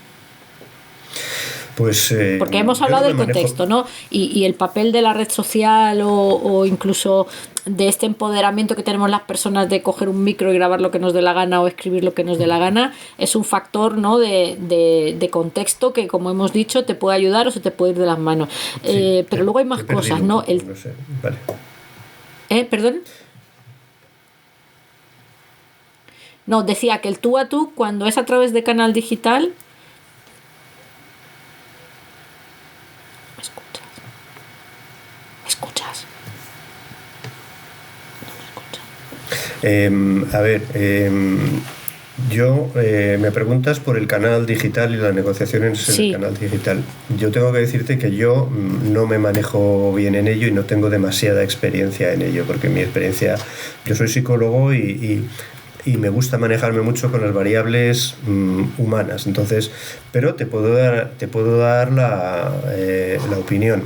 Pues,
porque hemos hablado del contexto, ¿no? Y el papel de la red social o incluso de este empoderamiento que tenemos las personas de coger un micro y grabar lo que nos dé la gana o escribir lo que nos dé la gana, es un factor, ¿no? de contexto que, como hemos dicho, te puede ayudar o se te puede ir de las manos. Sí, pero luego hay más cosas, ¿no?
No sé. Vale.
¿Perdón? No, decía que el tú a tú, cuando es a través de canal digital... ¿Escuchas?
A ver, yo me preguntas por el canal digital y las negociaciones en el canal digital. Yo tengo que decirte que yo no me manejo bien en ello y no tengo demasiada experiencia en ello, porque mi experiencia, yo soy psicólogo y me gusta manejarme mucho con las variables humanas. Entonces, pero te puedo dar la opinión.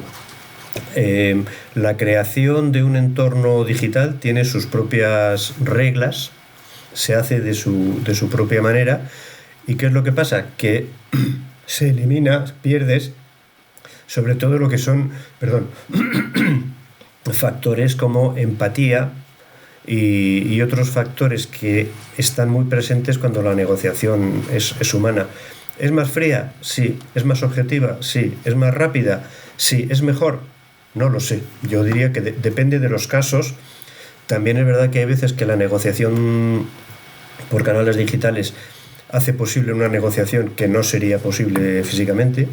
La creación de un entorno digital tiene sus propias reglas, se hace de su propia manera. ¿Y qué es lo que pasa? Que se elimina, pierdes sobre todo lo que son, factores como empatía y otros factores que están muy presentes cuando la negociación es humana. ¿Es más fría? Sí. ¿Es más objetiva? Sí. ¿Es más rápida? Sí. ¿Es mejor? No lo sé. Yo diría que depende de los casos. También es verdad que hay veces que la negociación por canales digitales hace posible una negociación que no sería posible físicamente.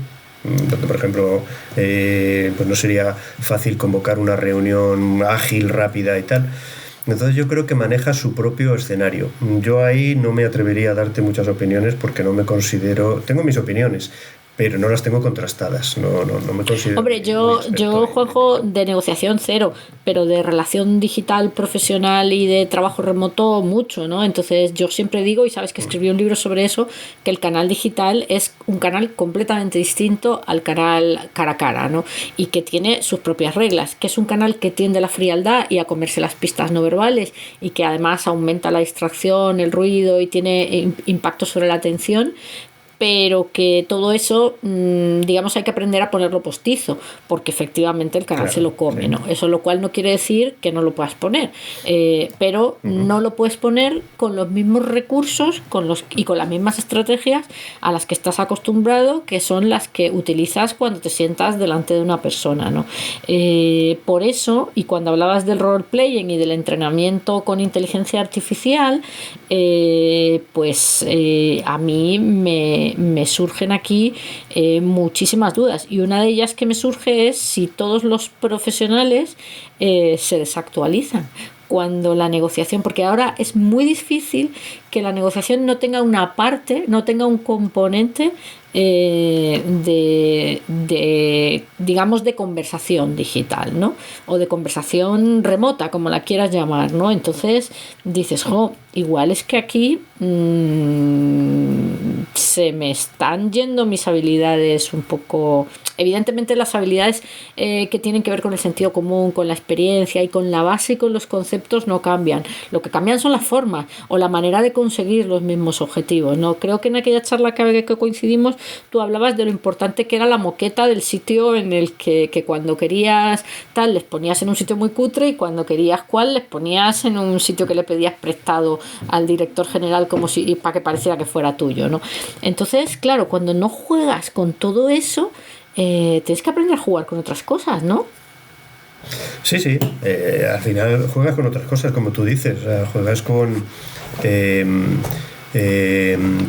Por ejemplo, pues no sería fácil convocar una reunión ágil, rápida y tal. Entonces yo creo que maneja su propio escenario. Yo ahí no me atrevería a darte muchas opiniones porque no me considero... Tengo mis opiniones, pero no las tengo contrastadas, no me considero...
Hombre, yo Juanjo, de negociación cero, pero de relación digital profesional y de trabajo remoto mucho, ¿no? Entonces yo siempre digo, y sabes que escribí un libro sobre eso, que el canal digital es un canal completamente distinto al canal cara a cara, ¿no? Y que tiene sus propias reglas, que es un canal que tiende a la frialdad y a comerse las pistas no verbales y que además aumenta la distracción, el ruido y tiene impacto sobre la atención, pero que todo eso, digamos, hay que aprender a ponerlo postizo, porque efectivamente el canal se lo come, ¿no? Eso lo cual no quiere decir que no lo puedas poner, pero no lo puedes poner con los mismos recursos y con las mismas estrategias a las que estás acostumbrado, que son las que utilizas cuando te sientas delante de una persona, ¿no? Por eso, y cuando hablabas del role-playing y del entrenamiento con inteligencia artificial, pues a mí me surgen aquí muchísimas dudas, y una de ellas que me surge es si todos los profesionales se desactualizan cuando la negociación, porque ahora es muy difícil que la negociación no tenga una parte, no tenga un componente digamos, de conversación digital, ¿no? O de conversación remota, como la quieras llamar, ¿no? Entonces dices, igual es que aquí se me están yendo mis habilidades un poco... Evidentemente las habilidades que tienen que ver con el sentido común, con la experiencia y con la base y con los conceptos no cambian. Lo que cambian son las formas o la manera de conseguir los mismos objetivos, ¿no? Creo que en aquella charla que coincidimos tú hablabas de lo importante que era la moqueta del sitio en el que cuando querías tal les ponías en un sitio muy cutre y cuando querías cual les ponías en un sitio que le pedías prestado al director general como si para que pareciera que fuera tuyo, ¿no? Entonces, claro, cuando no juegas con todo eso, tienes que aprender a jugar con otras cosas, ¿no?
Sí, al final juegas con otras cosas, como tú dices, o sea, juegas con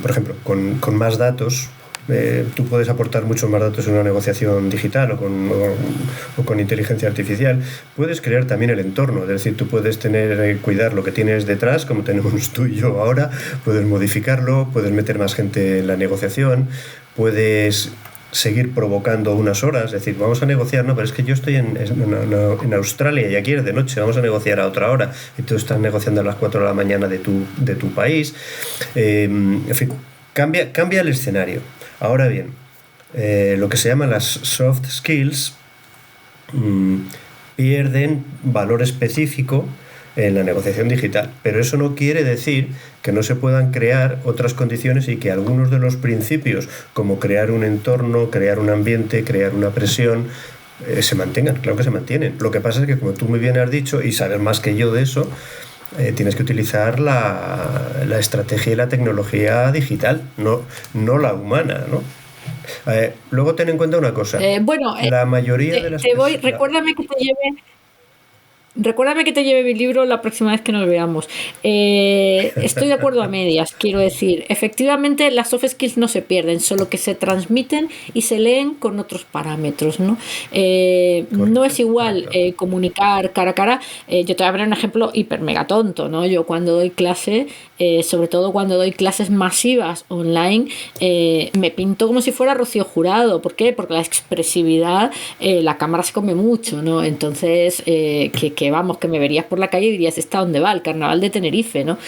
por ejemplo, con más datos, tú puedes aportar muchos más datos en una negociación digital o con inteligencia artificial. Puedes crear también el entorno, es decir, tú puedes cuidar lo que tienes detrás, como tenemos tú y yo ahora, puedes modificarlo, puedes meter más gente en la negociación, puedes seguir provocando unas horas, es decir, vamos a negociar, no, pero es que yo estoy en Australia y aquí es de noche, vamos a negociar a otra hora, y tú estás negociando a las 4 de la mañana de tu país. En fin, cambia el escenario. Ahora bien, lo que se llaman las soft skills pierden valor específico en la negociación digital, pero eso no quiere decir que no se puedan crear otras condiciones y que algunos de los principios, como crear un entorno, crear un ambiente, crear una presión, se mantengan. Claro que se mantienen. Lo que pasa es que, como tú muy bien has dicho, y sabes más que yo de eso, tienes que utilizar la estrategia y la tecnología digital, no la humana, ¿no? Luego ten en cuenta una cosa.
La mayoría de las personas... Recuérdame que te lleve mi libro la próxima vez que nos veamos. Estoy de acuerdo a medias, quiero decir. Efectivamente, las soft skills no se pierden, solo que se transmiten y se leen con otros parámetros, ¿no? No es igual comunicar cara a cara. Yo te voy a poner un ejemplo hiper mega tonto, ¿no? Yo cuando doy clase, sobre todo cuando doy clases masivas online, me pinto como si fuera Rocío Jurado. ¿Por qué? Porque la expresividad, la cámara se come mucho, ¿no? Entonces, que me verías por la calle y dirías, ¿esta dónde va? El carnaval de Tenerife, ¿no?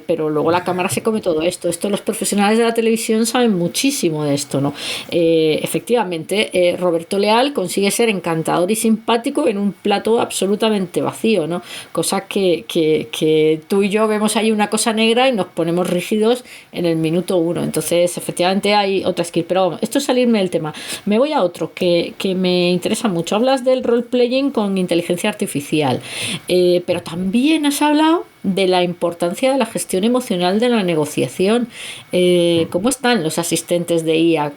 Pero luego la cámara se come todo esto. Los profesionales de la televisión saben muchísimo de esto, ¿no? Efectivamente, Roberto Leal consigue ser encantador y simpático en un plato absolutamente vacío, ¿no? Cosa que tú y yo vemos ahí una cosa negra y nos ponemos rígidos en el minuto 1. Entonces, efectivamente, hay otra skill. Pero vamos, esto es salirme del tema. Me voy a otro que me interesa mucho. Hablas del role-playing con inteligencia artificial. Pero también has hablado de la importancia de la gestión emocional de la negociación. ¿Cómo están los asistentes de IA?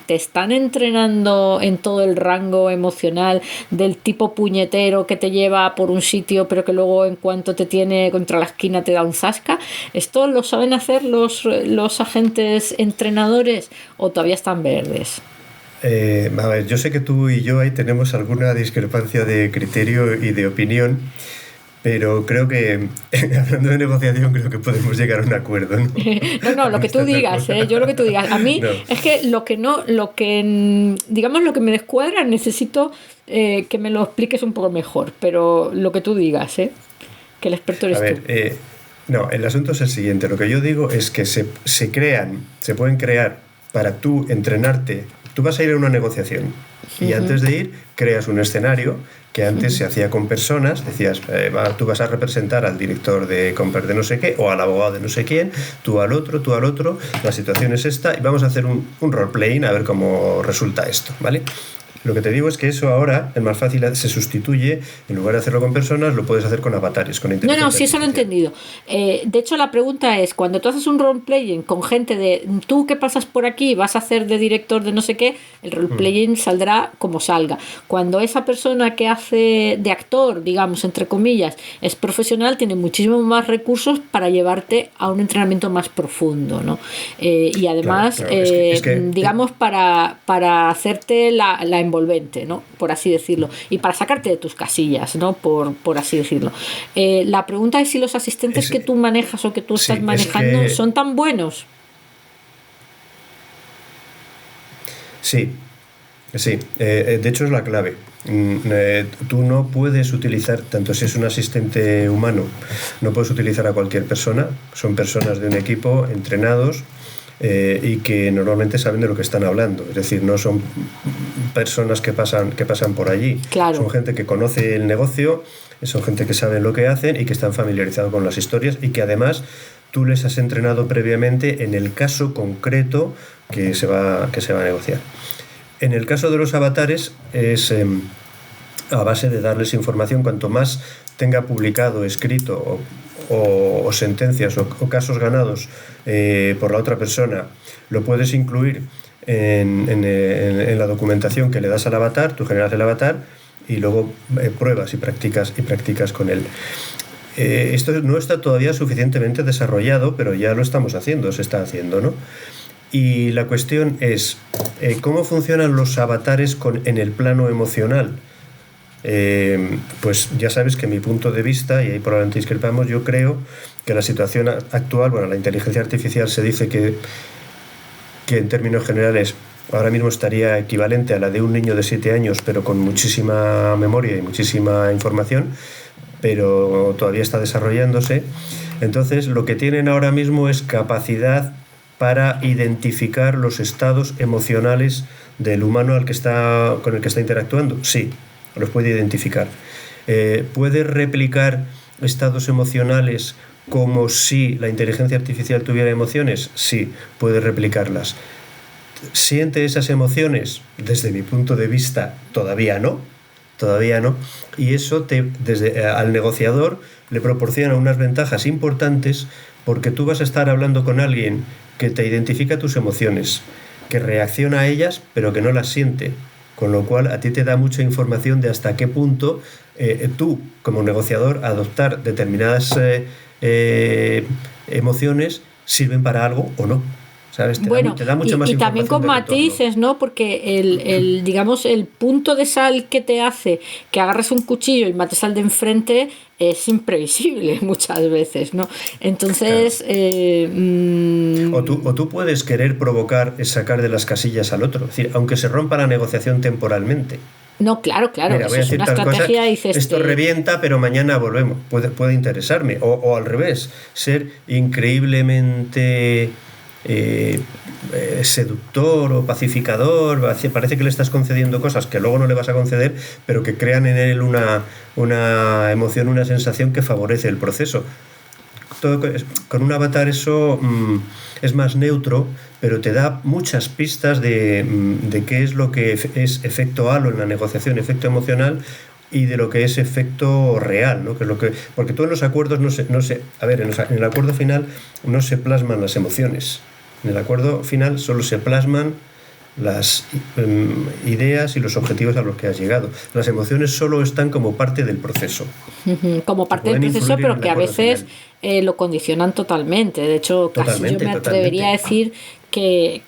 ¿Te están entrenando en todo el rango emocional del tipo puñetero que te lleva por un sitio pero que luego en cuanto te tiene contra la esquina te da un zasca? ¿Esto lo saben hacer los agentes entrenadores o todavía están verdes?
A ver, yo sé que tú y yo ahí tenemos alguna discrepancia de criterio y de opinión, pero creo que, hablando de negociación, creo que podemos llegar a un acuerdo, ¿no?
No, lo que tú digas, yo lo que tú digas. A mí es que lo que me descuadra, necesito que me lo expliques un poco mejor, pero lo que tú digas, que el experto eres tú.
No, el asunto es el siguiente. Lo que yo digo es que se pueden crear para tú entrenarte. Tú vas a ir a una negociación y antes de ir creas un escenario que antes se hacía con personas, decías, tú vas a representar al director de compras de no sé qué o al abogado de no sé quién, tú al otro, la situación es esta y vamos a hacer un role-playing a ver cómo resulta esto, ¿vale? Lo que te digo es que eso ahora es más fácil, se sustituye, en lugar de hacerlo con personas, lo puedes hacer con avatares, con inteligencia artificial.
Sí, eso lo he entendido. De hecho, la pregunta es, cuando tú haces un role-playing con gente de tú que pasas por aquí, vas a hacer de director de no sé qué, el role-playing saldrá como salga. Cuando esa persona que hace de actor, digamos, entre comillas, es profesional, tiene muchísimos más recursos para llevarte a un entrenamiento más profundo, ¿no? Y además, claro, digamos, para hacerte la envolvente, ¿no? Por así decirlo, y para sacarte de tus casillas, ¿no? Por así decirlo. La pregunta es si los asistentes que tú manejas o que tú estás manejando son tan buenos.
Sí. De hecho es la clave. Tú no puedes utilizar, tanto si es un asistente humano, no puedes utilizar a cualquier persona. Son personas de un equipo entrenados y que normalmente saben de lo que están hablando, es decir, no son personas que pasan por allí,
claro.
Son gente que conoce el negocio, son gente que sabe lo que hacen y que están familiarizados con las historias y que además tú les has entrenado previamente en el caso concreto que se va a negociar. En el caso de los avatares es a base de darles información. Cuanto más tenga publicado, escrito o sentencias o casos ganados por la otra persona, lo puedes incluir en la documentación que le das al avatar. Tú generas el avatar y luego pruebas y practicas con él. Esto no está todavía suficientemente desarrollado, pero ya lo estamos haciendo, se está haciendo, ¿no? Y la cuestión es, ¿cómo funcionan los avatares en el plano emocional? Pues ya sabes que mi punto de vista, y ahí probablemente discrepamos, yo creo que la situación actual, bueno, la inteligencia artificial se dice que en términos generales ahora mismo estaría equivalente a la de un niño de 7 años, pero con muchísima memoria y muchísima información, pero todavía está desarrollándose. Entonces, lo que tienen ahora mismo es capacidad para identificar los estados emocionales del humano con el que está interactuando. Sí, los puede identificar. ¿Puede replicar estados emocionales como si la inteligencia artificial tuviera emociones? Sí, puede replicarlas. ¿Siente esas emociones? Desde mi punto de vista, todavía no. Y eso al negociador le proporciona unas ventajas importantes, porque tú vas a estar hablando con alguien que te identifica tus emociones, que reacciona a ellas, pero que no las siente. Con lo cual, a ti te da mucha información de hasta qué punto tú, como negociador, adoptar determinadas emociones sirven para algo o no. ¿Sabes? Te da mucha más
y también con matices, ¿no? Porque digamos, el punto de sal que te hace que agarres un cuchillo y mates al de enfrente es imprevisible muchas veces, ¿no? Entonces...
Claro. O tú puedes querer provocar sacar de las casillas al otro, es decir, aunque se rompa la negociación temporalmente.
No, claro.
Mira,
eso es una estrategia. Dices,
esto revienta, pero mañana volvemos. Puede interesarme. O al revés, ser increíblemente seductor o pacificador. Parece que le estás concediendo cosas que luego no le vas a conceder, pero que crean en él una emoción, una sensación que favorece el proceso. Con un avatar eso es más neutro, pero te da muchas pistas de qué es lo que es efecto halo en la negociación, efecto emocional, y de lo que es efecto real, ¿no? Que es porque tú en los acuerdos en el acuerdo final no se plasman las emociones. En el acuerdo final solo se plasman las ideas y los objetivos a los que has llegado. Las emociones solo están como parte del proceso.
Como parte del proceso, pero que a veces lo condicionan totalmente. De hecho, casi yo me atrevería a decir que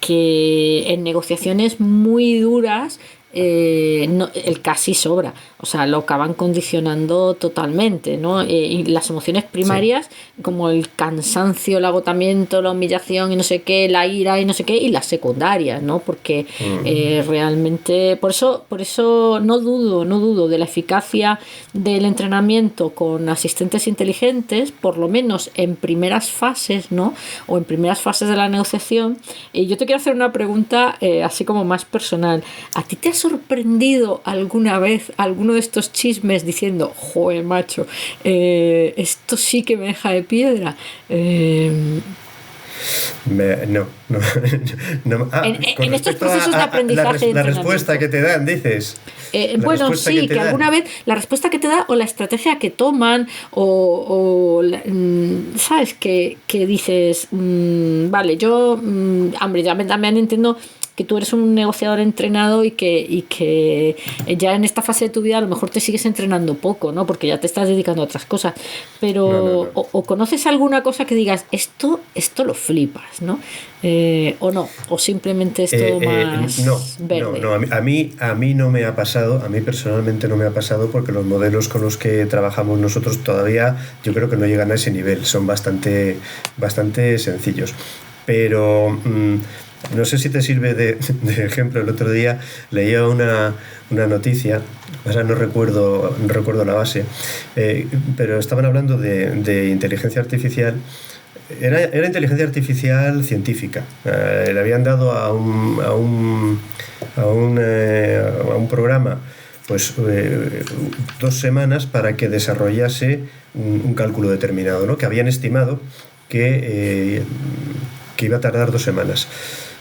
en negociaciones muy duras el casi sobra, o sea, lo acaban condicionando totalmente, ¿no? Y las emociones primarias, sí, como el cansancio, el agotamiento, la humillación y no sé qué, la ira y no sé qué, y las secundarias, ¿no? Porque realmente, por eso no dudo de la eficacia del entrenamiento con asistentes inteligentes, por lo menos en primeras fases, ¿no? O en primeras fases de la negociación. Y yo te quiero hacer una pregunta así como más personal. ¿A ti te ha sorprendido alguna vez alguno de estos chismes diciendo, joder, macho, esto sí que me deja de piedra?
No.
En estos procesos de aprendizaje.
La respuesta que te dan, dices.
Bueno, sí, que alguna vez la respuesta que te da o la estrategia que toman ¿sabes? Que dices, vale, yo, hombre, ya también entiendo que tú eres un negociador entrenado y que ya en esta fase de tu vida a lo mejor te sigues entrenando poco, ¿no? Porque ya te estás dedicando a otras cosas. Pero no. O conoces alguna cosa que digas, esto lo flipas, ¿no? O no, o simplemente es todo más verde.
No, a mí no me ha pasado, a mí personalmente no me ha pasado, porque los modelos con los que trabajamos nosotros todavía yo creo que no llegan a ese nivel, son bastante sencillos. Pero no sé si te sirve de ejemplo. El otro día leía una noticia, o sea, no recuerdo la base, pero estaban hablando de inteligencia artificial. Era inteligencia artificial científica. Le habían dado a un programa pues 2 semanas para que desarrollase un cálculo determinado, ¿no? Que habían estimado que iba a tardar 2 semanas.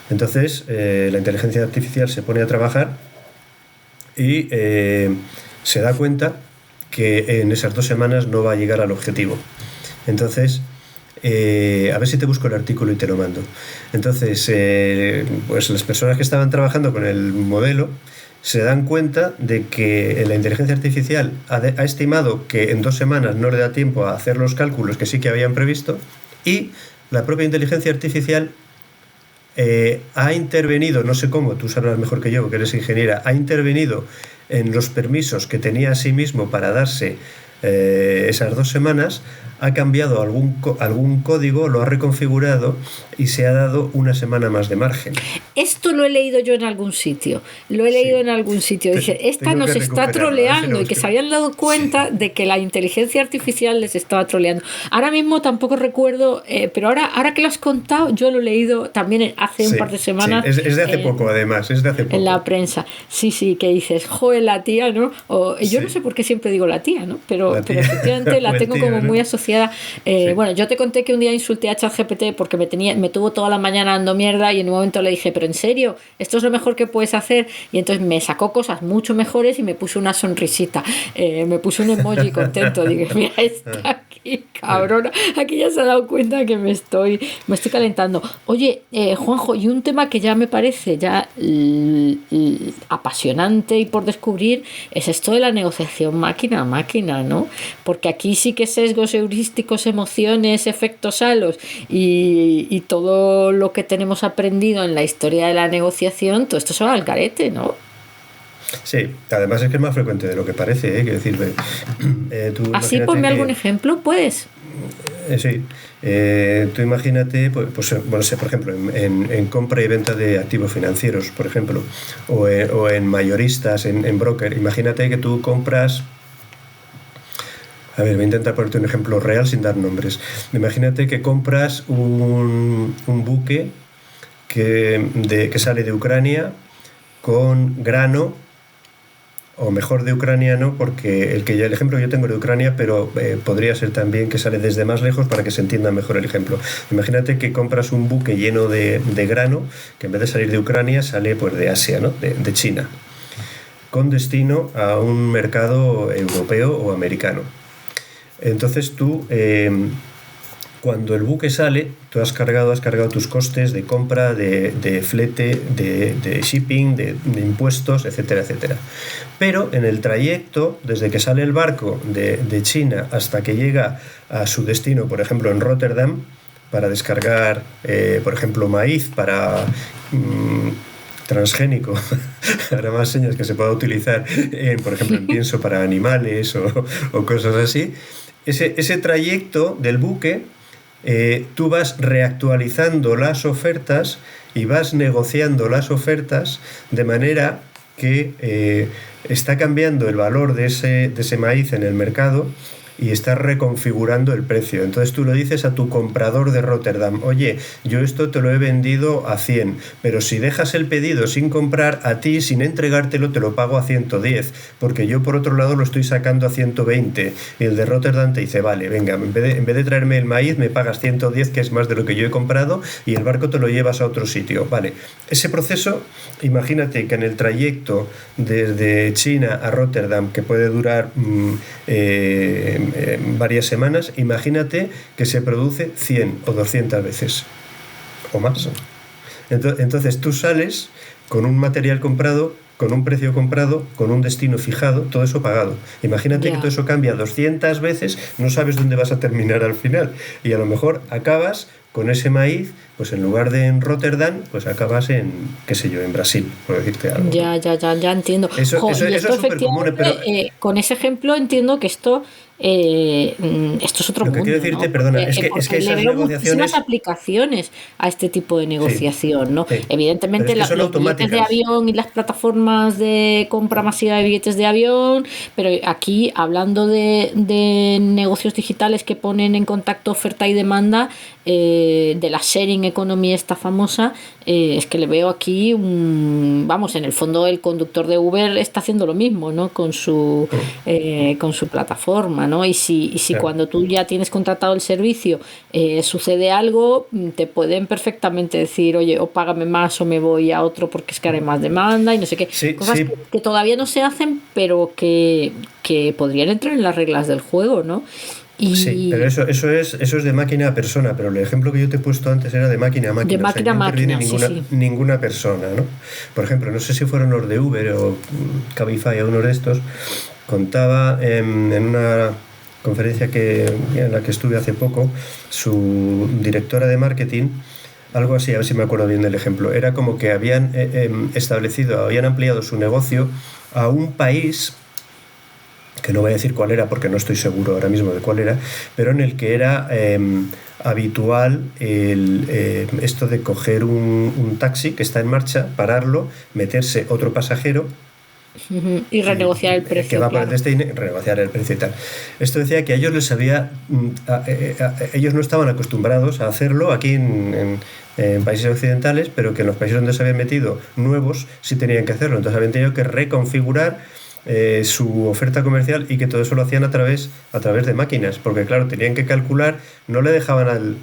Entonces la inteligencia artificial se pone a trabajar y se da cuenta que en esas 2 semanas no va a llegar al objetivo. Entonces, a ver si te busco el artículo y te lo mando. Entonces, pues las personas que estaban trabajando con el modelo se dan cuenta de que la inteligencia artificial ha estimado que en 2 semanas no le da tiempo a hacer los cálculos que sí que habían previsto, y la propia inteligencia artificial ha intervenido, no sé cómo, tú sabrás mejor que yo, que eres ingeniera, ha intervenido en los permisos que tenía a sí mismo para darse esas 2 semanas, ha cambiado algún código, lo ha reconfigurado y se ha dado una semana más de margen.
Esto lo he leído yo en algún sitio. Dice, esta nos está troleando, y que se habían dado cuenta de que la inteligencia artificial les estaba troleando. Ahora mismo tampoco recuerdo, pero ahora que lo has contado, yo lo he leído también hace un par de semanas.
Sí. Es de hace poco, además, es de hace poco.
En la prensa. Sí, que dices, joder, la tía, ¿no? Yo no sé por qué siempre digo la tía, ¿no? Pero efectivamente la tengo como muy asociada. Bueno, yo te conté que un día insulté a ChatGPT porque me tuvo toda la mañana dando mierda, y en un momento le dije, pero en serio, esto es lo mejor que puedes hacer, y entonces me sacó cosas mucho mejores y me puso una sonrisita, me puso un emoji contento. Dije, mira, está aquí, cabrona, aquí ya se ha dado cuenta que me estoy calentando. Oye, Juanjo, y un tema que ya me parece ya apasionante y por descubrir es esto de la negociación máquina a máquina, ¿no? Porque aquí sí que sesgos heurísticos, emociones, efectos halos y todo lo que tenemos aprendido en la historia de la negociación, todo esto se va al garete, ¿no?
Sí, además es que es más frecuente de lo que parece, Quiero decir,
así ponme algún ejemplo, ¿puedes?
Sí, tú imagínate, por ejemplo, en compra y venta de activos financieros, por ejemplo, o en mayoristas, en broker. Imagínate que tú compras. A ver, voy a intentar ponerte un ejemplo real sin dar nombres. Imagínate que compras un buque que sale de Ucrania con grano, o mejor de Ucrania no, porque el ejemplo que yo tengo es de Ucrania, pero podría ser también que sale desde más lejos para que se entienda mejor el ejemplo. Imagínate que compras un buque lleno de grano, que en vez de salir de Ucrania sale pues de Asia, ¿no? de China, con destino a un mercado europeo o americano. Entonces tú, cuando el buque sale, tú has cargado tus costes de compra, de flete, de shipping, de impuestos, etcétera, etcétera. Pero en el trayecto, desde que sale el barco de China hasta que llega a su destino, por ejemplo en Rotterdam, para descargar, por ejemplo, maíz para... transgénico, ahora más señas que se pueda utilizar, por ejemplo, en pienso para animales o cosas así. Ese trayecto del buque, tú vas reactualizando las ofertas y vas negociando las ofertas de manera que está cambiando el valor de ese maíz en el mercado y estás reconfigurando el precio. Entonces tú lo dices a tu comprador de Rotterdam: oye, yo esto te lo he vendido a 100, pero si dejas el pedido sin comprar, a ti, sin entregártelo, te lo pago a 110, porque yo por otro lado lo estoy sacando a 120. Y el de Rotterdam te dice: vale, venga, en vez de traerme el maíz, me pagas 110, que es más de lo que yo he comprado, y el barco te lo llevas a otro sitio. Vale, ese proceso, imagínate que en el trayecto desde China a Rotterdam, que puede durar varias semanas, imagínate que se produce 100 o 200 veces o más. Entonces tú sales con un material comprado, con un precio comprado, con un destino fijado, todo eso pagado. Imagínate que todo eso cambia 200 veces, no sabes dónde vas a terminar al final, y a lo mejor acabas con ese maíz, pues en lugar de en Rotterdam, pues acabas en, qué sé yo, en Brasil, por decirte algo.
Ya entiendo.
Eso es súper común, pero...
con ese ejemplo entiendo que esto es otro mundo.
Lo que quiero decirte,
¿no?
perdona, es que esas negociaciones...
muchísimas aplicaciones a este tipo de negociación,
sí,
¿no?
Sí.
Evidentemente los billetes de avión y las plataformas de compra masiva de billetes de avión, pero aquí hablando de negocios digitales que ponen en contacto oferta y demanda, de la sharing economy esta famosa, es que le veo aquí vamos, en el fondo el conductor de Uber está haciendo lo mismo, ¿no? Con su plataforma, ¿no? Y si claro, cuando tú ya tienes contratado el servicio sucede algo, te pueden perfectamente decir: oye, o págame más o me voy a otro porque es que haré más demanda y no sé qué. Cosas que todavía no se hacen, pero que podrían entrar en las reglas del juego, ¿no?
Sí, pero eso es de máquina a persona, pero el ejemplo que yo te he puesto antes era de máquina a máquina.
De máquina a máquina,
ninguna persona, ¿no? Por ejemplo, no sé si fueron los de Uber o Cabify o uno de estos, contaba en una conferencia en la que estuve hace poco, su directora de marketing Algo así, a ver si me acuerdo bien del ejemplo. Era como que habían habían ampliado su negocio a un país, que no voy a decir cuál era porque no estoy seguro ahora mismo de cuál era, pero en el que era habitual esto de coger un taxi que está en marcha, pararlo, meterse otro pasajero
y renegociar el precio.
Que va por el
claro.
destino, renegociar el precio y tal. Esto decía que a ellos les había. Ellos no estaban acostumbrados a hacerlo aquí en países occidentales, pero que en los países donde se habían metido nuevos sí tenían que hacerlo. Entonces habían tenido que reconfigurar su oferta comercial, y que todo eso lo hacían a través de máquinas, porque claro, tenían que calcular, no le dejaban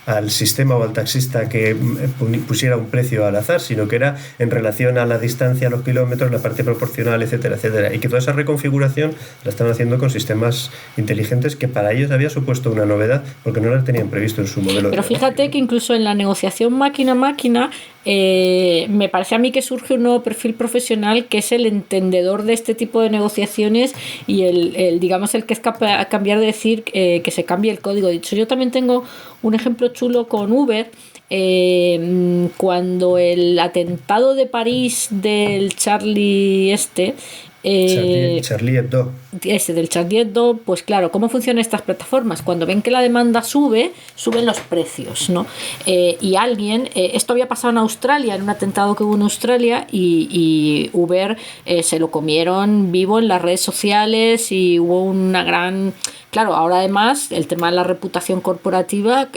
al sistema o al taxista que pusiera un precio al azar, sino que era en relación a la distancia, a los kilómetros, la parte proporcional, etcétera, etcétera. Y que toda esa reconfiguración la están haciendo con sistemas inteligentes, que para ellos había supuesto una novedad porque no la tenían previsto en su modelo.
Pero fíjate que incluso en la negociación máquina-máquina me parece a mí que surge un nuevo perfil profesional, que es el entendedor de este tipo de negociaciones y el digamos, el que es capaz de cambiar, de decir que se cambie el código. De hecho, yo también tengo un ejemplo chulo con Uber. Cuando el atentado de París del Charlie
Charlie Hebdo.
Del Charlie Hebdo, pues claro, ¿cómo funcionan estas plataformas? Cuando ven que la demanda sube, suben los precios, ¿no? Y alguien, esto había pasado en Australia, en un atentado que hubo en Australia, y Uber se lo comieron vivo en las redes sociales, y hubo una gran... Claro, ahora además el tema de la reputación corporativa,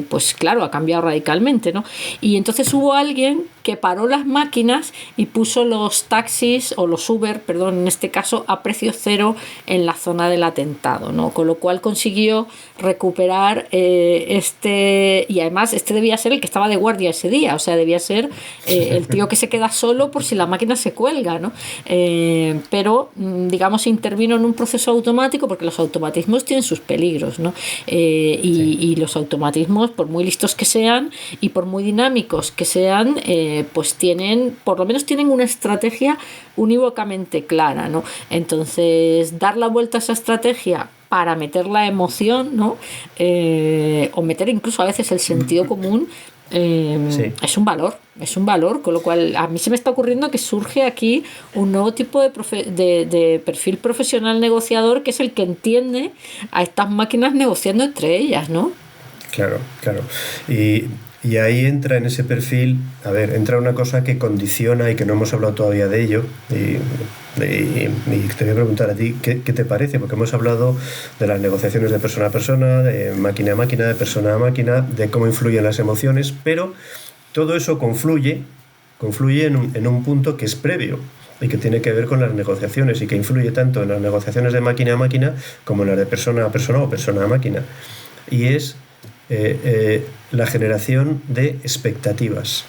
pues claro, ha cambiado radicalmente, ¿no? Y entonces hubo alguien que paró las máquinas y puso los taxis, o los Uber, perdón, en este caso, a precio cero en la zona del atentado, ¿no? Con lo cual consiguió recuperar y además debía ser el que estaba de guardia ese día, o sea, debía ser el tío que se queda solo por si la máquina se cuelga, ¿no? Pero, digamos, intervino en un proceso automático, porque los automatismos tienen sus peligros, ¿no? Y los automatismos, por muy listos que sean y por muy dinámicos que sean, pues por lo menos tienen una estrategia unívocamente clara, ¿no? Entonces, dar la vuelta a esa estrategia para meter la emoción, ¿no? O meter incluso a veces el sentido común, es un valor, con lo cual a mí se me está ocurriendo que surge aquí un nuevo tipo de perfil profesional negociador, que es el que entiende a estas máquinas negociando entre ellas, ¿no?
Claro. Y ahí entra en ese perfil, entra una cosa que condiciona y que no hemos hablado todavía de ello, y te voy a preguntar a ti, ¿qué te parece? Porque hemos hablado de las negociaciones de persona a persona, de máquina a máquina, de persona a máquina, de cómo influyen las emociones, pero todo eso confluye en un punto que es previo y que tiene que ver con las negociaciones, y que influye tanto en las negociaciones de máquina a máquina como en las de persona a persona o persona a máquina, y es la generación de expectativas.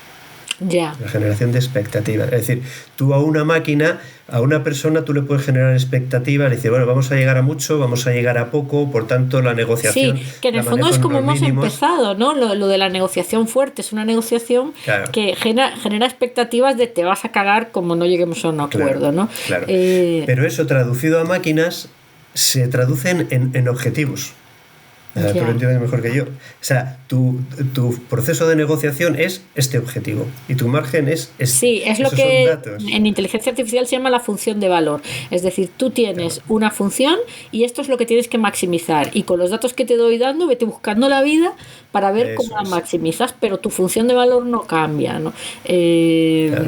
Ya.
La generación de expectativas. Es decir, tú a una máquina, a una persona, tú le puedes generar expectativas, le dices, bueno, vamos a llegar a mucho, vamos a llegar a poco, por tanto la negociación...
Sí, que en el fondo es como hemos empezado, ¿no? Lo de la negociación fuerte, es una negociación, claro, que genera expectativas de te vas a cagar como no lleguemos a un acuerdo, claro, ¿no?
Claro. Pero eso, traducido a máquinas, se traducen en objetivos. Tú lo entiendes mejor que yo. O sea, tu proceso de negociación es este objetivo y tu margen es este.
Sí, es lo que en inteligencia artificial se llama la función de valor. Es decir, tú tienes una función y esto es lo que tienes que maximizar. Y con los datos que te doy dando, vete buscando la vida para ver cómo la maximizas, pero tu función de valor no cambia, ¿no?
Claro.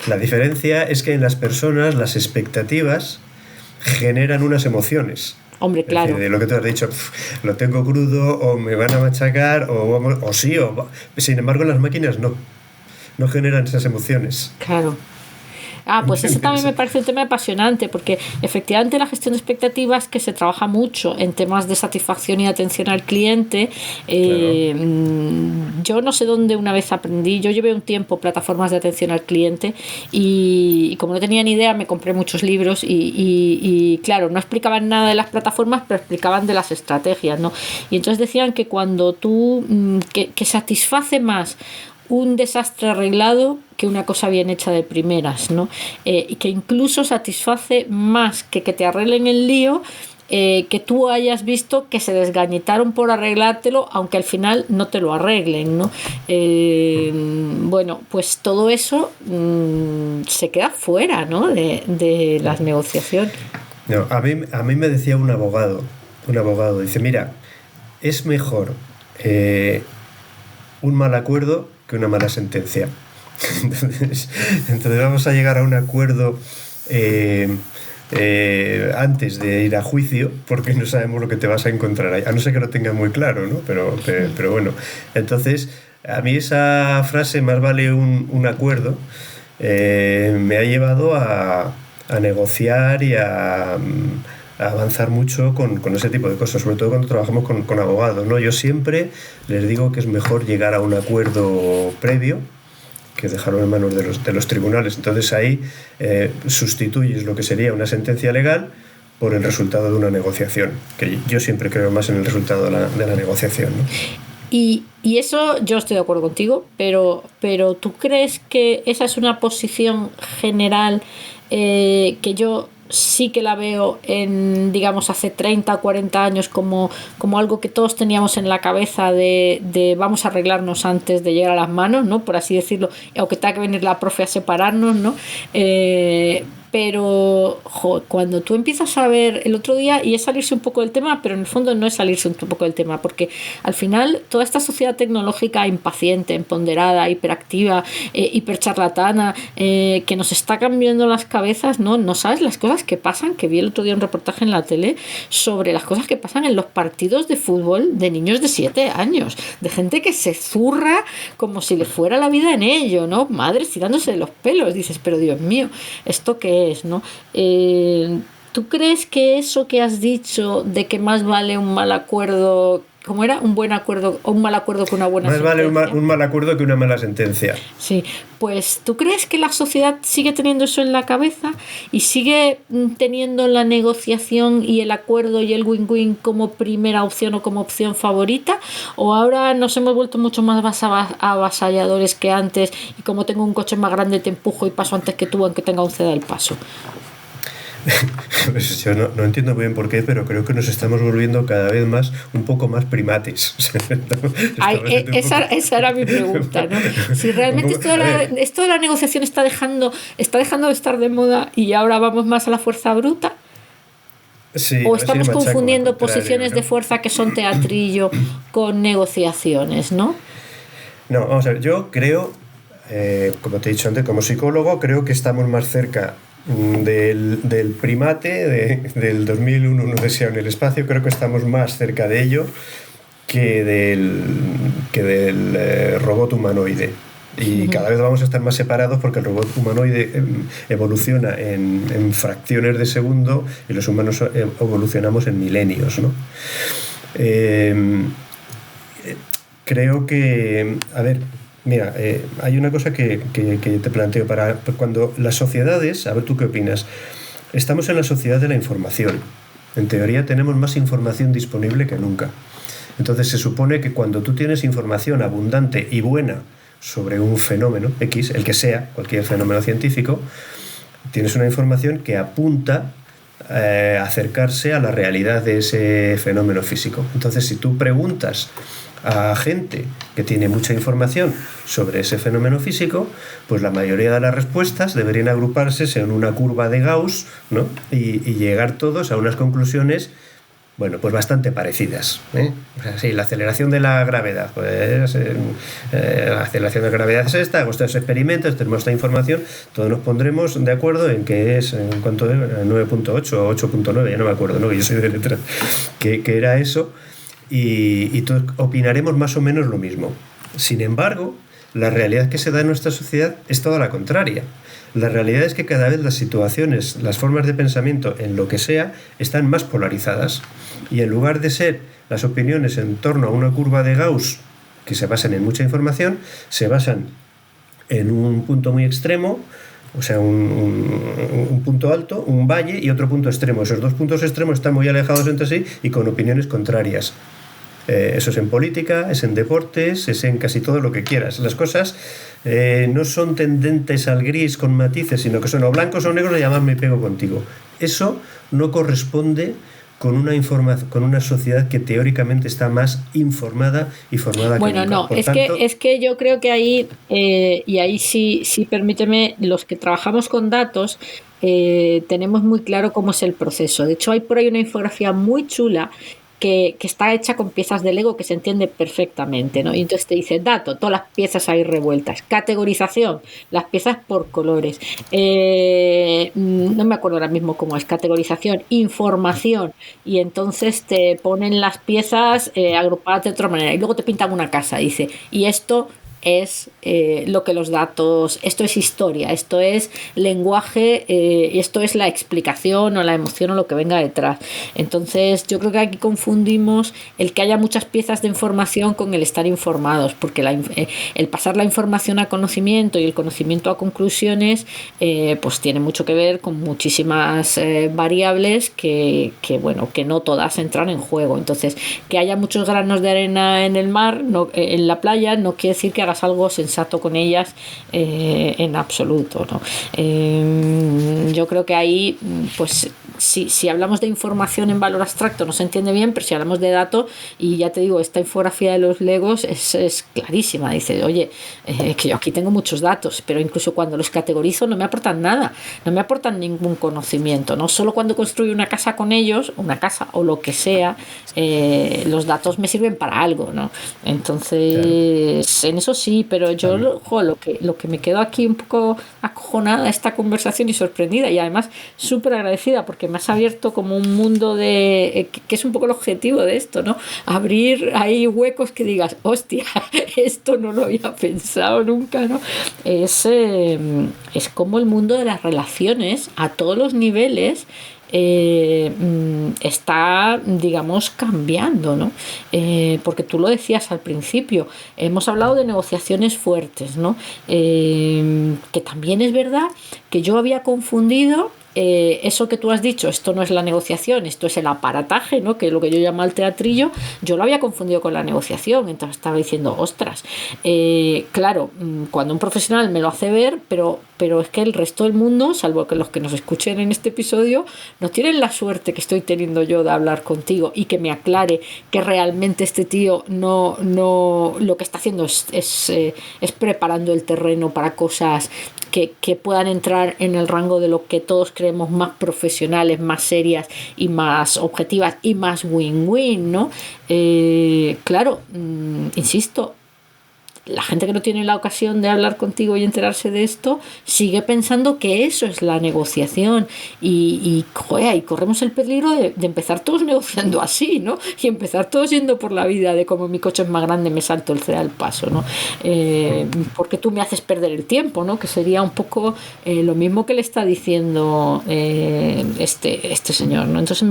La diferencia es que en las personas las expectativas generan unas emociones.
Hombre, claro.
Es decir, de lo que tú has dicho, lo tengo crudo, o me van a machacar, o sí, sin embargo, las máquinas no generan esas emociones.
Claro. Pues ese también me parece un tema apasionante, porque efectivamente la gestión de expectativas, que se trabaja mucho en temas de satisfacción y atención al cliente, claro. Yo no sé dónde una vez aprendí, yo llevé un tiempo plataformas de atención al cliente y como no tenía ni idea me compré muchos libros y claro, no explicaban nada de las plataformas, pero explicaban de las estrategias, ¿no? Y entonces decían que cuando tú, que satisface más un desastre arreglado que una cosa bien hecha de primeras, ¿no? Y que incluso satisface más que te arreglen el lío que tú hayas visto que se desgañitaron por arreglártelo, aunque al final no te lo arreglen, ¿no? Bueno, pues todo eso se queda fuera, ¿no? de las negociaciones.
No, a mí me decía un abogado, dice, mira, es mejor un mal acuerdo que una mala sentencia. Entonces vamos a llegar a un acuerdo antes de ir a juicio, porque no sabemos lo que te vas a encontrar ahí, a no ser que lo tengas muy claro, ¿no? Pero bueno, entonces a mí esa frase, más vale un acuerdo, me ha llevado a negociar y a avanzar mucho con ese tipo de cosas, sobre todo cuando trabajamos con abogados, ¿no? Yo siempre les digo que es mejor llegar a un acuerdo previo que dejarlo en manos de los tribunales. Entonces ahí sustituyes lo que sería una sentencia legal por el resultado de una negociación, que yo siempre creo más en el resultado de la negociación, ¿no?
Y eso yo estoy de acuerdo contigo, pero ¿tú crees que esa es una posición general que yo sí que la veo digamos, hace 30 o 40 años como algo que todos teníamos en la cabeza de vamos a arreglarnos antes de llegar a las manos, ¿no? Por así decirlo, aunque tenga que venir la profe a separarnos, ¿no? Pero cuando tú empiezas a ver el otro día, y es salirse un poco del tema, pero en el fondo no es salirse un poco del tema, porque al final toda esta sociedad tecnológica impaciente, empoderada, hiperactiva, hipercharlatana, que nos está cambiando las cabezas, no sabes las cosas que pasan, que vi el otro día un reportaje en la tele sobre las cosas que pasan en los partidos de fútbol de niños de 7 años, de gente que se zurra como si le fuera la vida en ello, ¿no? Madres tirándose de los pelos, dices, pero Dios mío, ¿esto qué es, no? ¿Tú crees que eso que has dicho de que más vale un mal acuerdo, ¿cómo era? Un buen acuerdo o un mal acuerdo que una buena sentencia?
Más vale un mal acuerdo que una mala sentencia.
Sí, pues ¿tú crees que la sociedad sigue teniendo eso en la cabeza y sigue teniendo la negociación y el acuerdo y el win-win como primera opción o como opción favorita? ¿O ahora nos hemos vuelto mucho más avasalladores que antes y como tengo un coche más grande te empujo y paso antes que tú aunque tenga un ceda el paso?
Pues yo no entiendo bien por qué, pero creo que nos estamos volviendo cada vez más un poco más primates.
Esa era mi pregunta, ¿no? Si realmente esto de la negociación está dejando de estar de moda y ahora vamos más a la fuerza bruta.
Sí,
o estamos confundiendo posiciones de fuerza que son teatrillo con negociaciones, ¿no?
No, vamos a ver, yo creo, como te he dicho antes, como psicólogo, creo que estamos más cerca del primate del 2001 no deseo en el espacio. Creo que estamos más cerca de ello que del robot humanoide, y cada vez vamos a estar más separados porque el robot humanoide evoluciona en fracciones de segundo y los humanos evolucionamos en milenios, ¿no? Creo que, a ver, mira, hay una cosa que te planteo para cuando las sociedades, a ver tú qué opinas. Estamos en la sociedad de la información. En teoría tenemos más información disponible que nunca. Entonces se supone que cuando tú tienes información abundante y buena sobre un fenómeno X, el que sea, cualquier fenómeno científico, tienes una información que apunta a acercarse a la realidad de ese fenómeno físico. Entonces, si tú preguntas a gente que tiene mucha información sobre ese fenómeno físico, pues la mayoría de las respuestas deberían agruparse en una curva de Gauss, ¿no? y llegar todos a unas conclusiones, bueno, pues bastante parecidas, ¿eh? O sea, sí, la aceleración de la gravedad, pues la aceleración de la gravedad es esta, hago estos experimentos, tenemos esta información, todos nos pondremos de acuerdo en que es, en cuanto de 9.8 o 8.9, ya no me acuerdo, ¿no? Yo soy de letras, que era eso. Y todos opinaremos más o menos lo mismo. Sin embargo, la realidad que se da en nuestra sociedad es toda la contraria. La realidad es que cada vez las situaciones, las formas de pensamiento en lo que sea, están más polarizadas. Y en lugar de ser las opiniones en torno a una curva de Gauss que se basan en mucha información, se basan en un punto muy extremo, o sea, un punto alto, un valle y otro punto extremo. Esos dos puntos extremos están muy alejados entre sí y con opiniones contrarias. Eso es en política, es en deportes, es en casi todo lo que quieras. Las cosas no son tendentes al gris con matices, sino que son o blancos o negros y además me pego contigo. Eso no corresponde con una sociedad que teóricamente está más informada y formada que
Bueno,
nunca.
no,
Por
es
tanto,
que yo creo que ahí, y ahí sí permíteme, los que trabajamos con datos, tenemos muy claro cómo es el proceso. De hecho, hay por ahí una infografía muy chula que está hecha con piezas de Lego que se entiende perfectamente, ¿no? Y entonces te dice dato, todas las piezas ahí revueltas. Categorización, las piezas por colores. No me acuerdo ahora mismo cómo es. Categorización, información. Y entonces te ponen las piezas agrupadas de otra manera. Y luego te pintan una casa, dice. Y esto es lo que los datos, esto es historia, esto es lenguaje, esto es la explicación o la emoción o lo que venga detrás. Entonces yo creo que aquí confundimos el que haya muchas piezas de información con el estar informados, porque el pasar la información a conocimiento y el conocimiento a conclusiones pues tiene mucho que ver con muchísimas variables que no todas entran en juego. Entonces que haya muchos granos de arena en el mar, en la playa, no quiere decir que hagas algo sensato con ellas en absoluto, ¿no? Yo creo que ahí, pues si hablamos de información en valor abstracto no se entiende bien, pero si hablamos de datos, y ya te digo, esta infografía de los Legos es clarísima. Dice, oye, que yo aquí tengo muchos datos, pero incluso cuando los categorizo no me aportan nada, no me aportan ningún conocimiento, ¿no? Solo cuando construyo una casa con ellos, una casa o lo que sea, los datos me sirven para algo, ¿no? Entonces, claro, en eso sí, pero yo lo que me quedo aquí un poco acojonada esta conversación y sorprendida, y además súper agradecida porque me has abierto como un mundo que es un poco el objetivo de esto, ¿no? Abrir ahí huecos que digas, hostia, esto no lo había pensado nunca, ¿no? Es como el mundo de las relaciones a todos los niveles está, digamos, cambiando, ¿no? Porque tú lo decías al principio, hemos hablado de negociaciones fuertes, ¿no? Que también es verdad que yo había confundido eso que tú has dicho, esto no es la negociación, esto es el aparataje, ¿no? Que es lo que yo llamo el teatrillo, yo lo había confundido con la negociación, entonces estaba diciendo, ostras, claro, cuando un profesional me lo hace ver, pero es que el resto del mundo, salvo que los que nos escuchen en este episodio, no tienen la suerte que estoy teniendo yo de hablar contigo y que me aclare que realmente este tío no lo que está haciendo es preparando el terreno para cosas que puedan entrar en el rango de lo que todos creemos más profesionales, más serias y más objetivas y más win-win, ¿no? Claro, insisto, la gente que no tiene la ocasión de hablar contigo y enterarse de esto sigue pensando que eso es la negociación y corremos el peligro de empezar todos negociando así, ¿no? Y empezar todos yendo por la vida de como mi coche es más grande me salto el ceda al paso, ¿no? Porque tú me haces perder el tiempo, ¿no? Que sería un poco lo mismo que le está diciendo este señor, ¿no? Entonces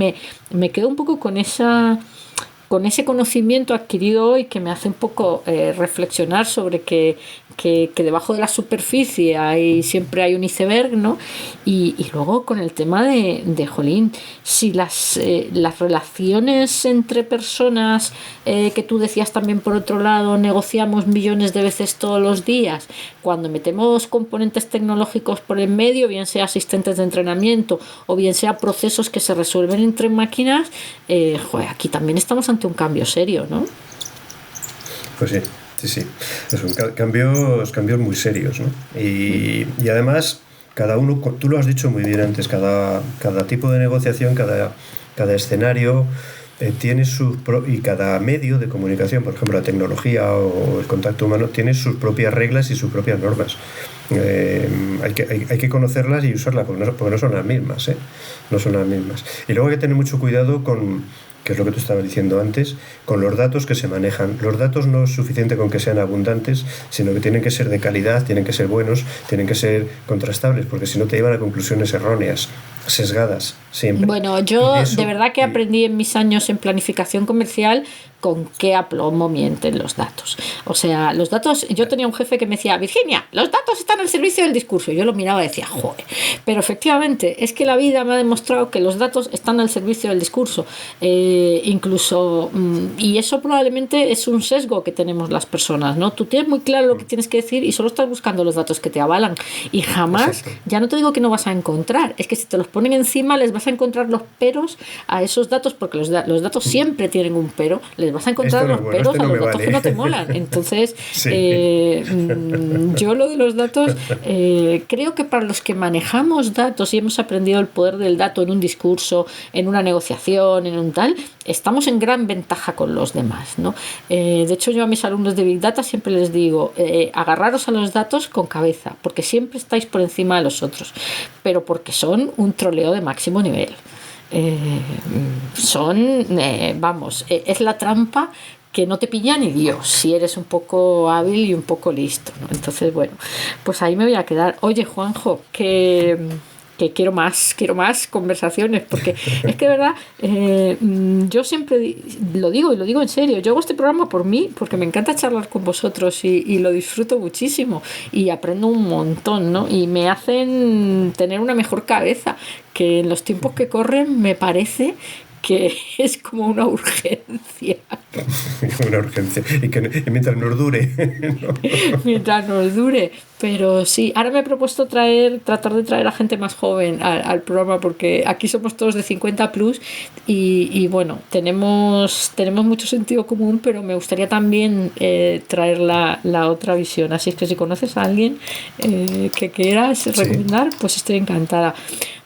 me quedo un poco con ese conocimiento adquirido hoy que me hace un poco reflexionar sobre que debajo de la superficie siempre hay un iceberg, ¿no? Y luego con el tema de jolín, si las relaciones entre personas que tú decías también por otro lado, negociamos millones de veces todos los días, cuando metemos componentes tecnológicos por en medio, bien sea asistentes de entrenamiento o bien sea procesos que se resuelven entre máquinas, aquí también estamos ante un cambio serio, ¿no?
Pues sí. Sí, son cambios muy serios, ¿no? Y además, cada uno, tú lo has dicho muy bien antes, cada tipo de negociación, cada escenario tiene y cada medio de comunicación, por ejemplo la tecnología o el contacto humano, tiene sus propias reglas y sus propias normas. Hay que conocerlas y usarlas porque no son las mismas, no son las mismas. Y luego hay que tener mucho cuidado que es lo que tú estabas diciendo antes, con los datos que se manejan. Los datos no es suficiente con que sean abundantes, sino que tienen que ser de calidad, tienen que ser buenos, tienen que ser contrastables, porque si no te llevan a conclusiones erróneas, sesgadas, siempre.
Bueno, yo de verdad que aprendí en mis años en planificación comercial con qué aplomo mienten los datos. O sea, los datos, yo tenía un jefe que me decía, Virginia, los datos están al servicio del discurso. Y yo lo miraba y decía, joder. Pero efectivamente, es que la vida me ha demostrado que los datos están al servicio del discurso. Incluso, y eso probablemente es un sesgo que tenemos las personas, ¿no? Tú tienes muy claro lo que tienes que decir y solo estás buscando los datos que te avalan. Y jamás, ya no te digo que no vas a encontrar, es que si te los ponen encima les vas a encontrar los peros a esos datos, porque los datos siempre tienen un pero, les vas a encontrar los peros a los datos que no te molan. Entonces, yo lo de los datos, creo que para los que manejamos datos y hemos aprendido el poder del dato en un discurso, en una negociación, en un tal, estamos en gran ventaja con los demás, ¿no? De hecho, yo a mis alumnos de Big Data siempre les digo, agarraros a los datos con cabeza, porque siempre estáis por encima de los otros, pero porque son un troleo de máximo nivel. Es la trampa que no te pilla ni Dios si eres un poco hábil y un poco listo, ¿no? Entonces, bueno, pues ahí me voy a quedar. Oye, Juanjo, que quiero más conversaciones, porque es que de verdad, yo siempre lo digo en serio, yo hago este programa por mí, porque me encanta charlar con vosotros y lo disfruto muchísimo y aprendo un montón, ¿no? Y me hacen tener una mejor cabeza, que en los tiempos que corren me parece que es como una urgencia.
Una urgencia. Y mientras nos dure. ¿No?
Mientras nos dure. Pero sí, ahora me he propuesto tratar de traer a gente más joven al programa, porque aquí somos todos de 50 plus y bueno, tenemos mucho sentido común, pero me gustaría también traer la otra visión. Así es que si conoces a alguien que quieras recomendar, pues estoy encantada.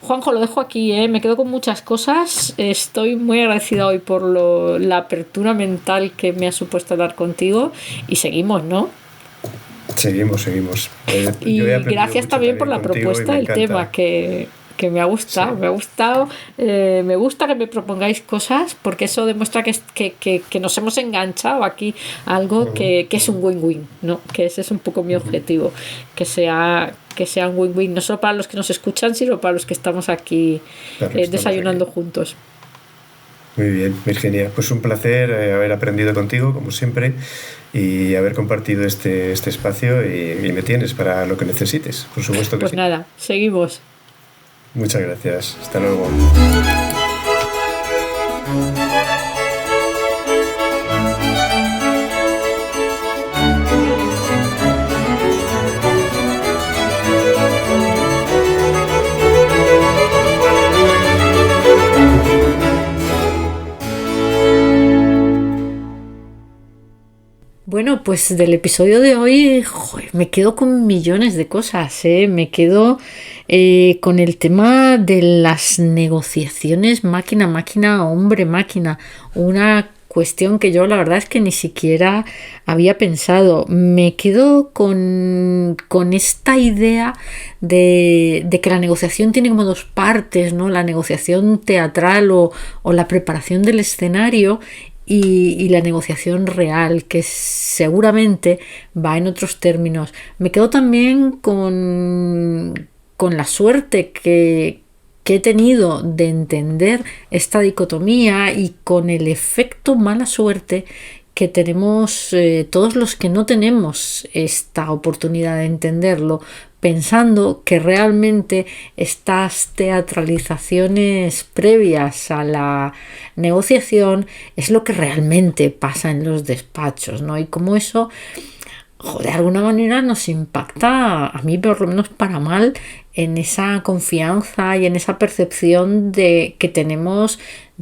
Juanjo, lo dejo aquí, me quedo con muchas cosas. Estoy muy agradecida hoy por la apertura mental que me ha supuesto hablar contigo y seguimos, ¿no?
Seguimos.
Y gracias también por la propuesta del tema, que me ha gustado, sí. Me gusta que me propongáis cosas, porque eso demuestra que nos hemos enganchado aquí a algo que es un win-win, ¿no? Que ese es un poco mi objetivo, que sea un win-win, no solo para los que nos escuchan, sino para los que estamos aquí desayunando juntos.
Muy bien, Virginia. Pues un placer haber aprendido contigo, como siempre, y haber compartido este espacio, y me tienes para lo que necesites, por supuesto que
pues
sí.
Pues nada, seguimos.
Muchas gracias. Hasta luego.
Bueno, pues del episodio de hoy, me quedo con millones de cosas, me quedo con el tema de las negociaciones máquina-máquina, hombre-máquina, una cuestión que yo la verdad es que ni siquiera había pensado. Me quedo con esta idea de que la negociación tiene como dos partes, ¿no? La negociación teatral o la preparación del escenario, y la negociación real, que seguramente va en otros términos. Me quedo también con la suerte que he tenido de entender esta dicotomía, y con el efecto mala suerte que tenemos todos los que no tenemos esta oportunidad de entenderlo, pensando que realmente estas teatralizaciones previas a la negociación es lo que realmente pasa en los despachos, ¿no? Y como eso, de alguna manera nos impacta, a mí por lo menos para mal, en esa confianza y en esa percepción que tenemos,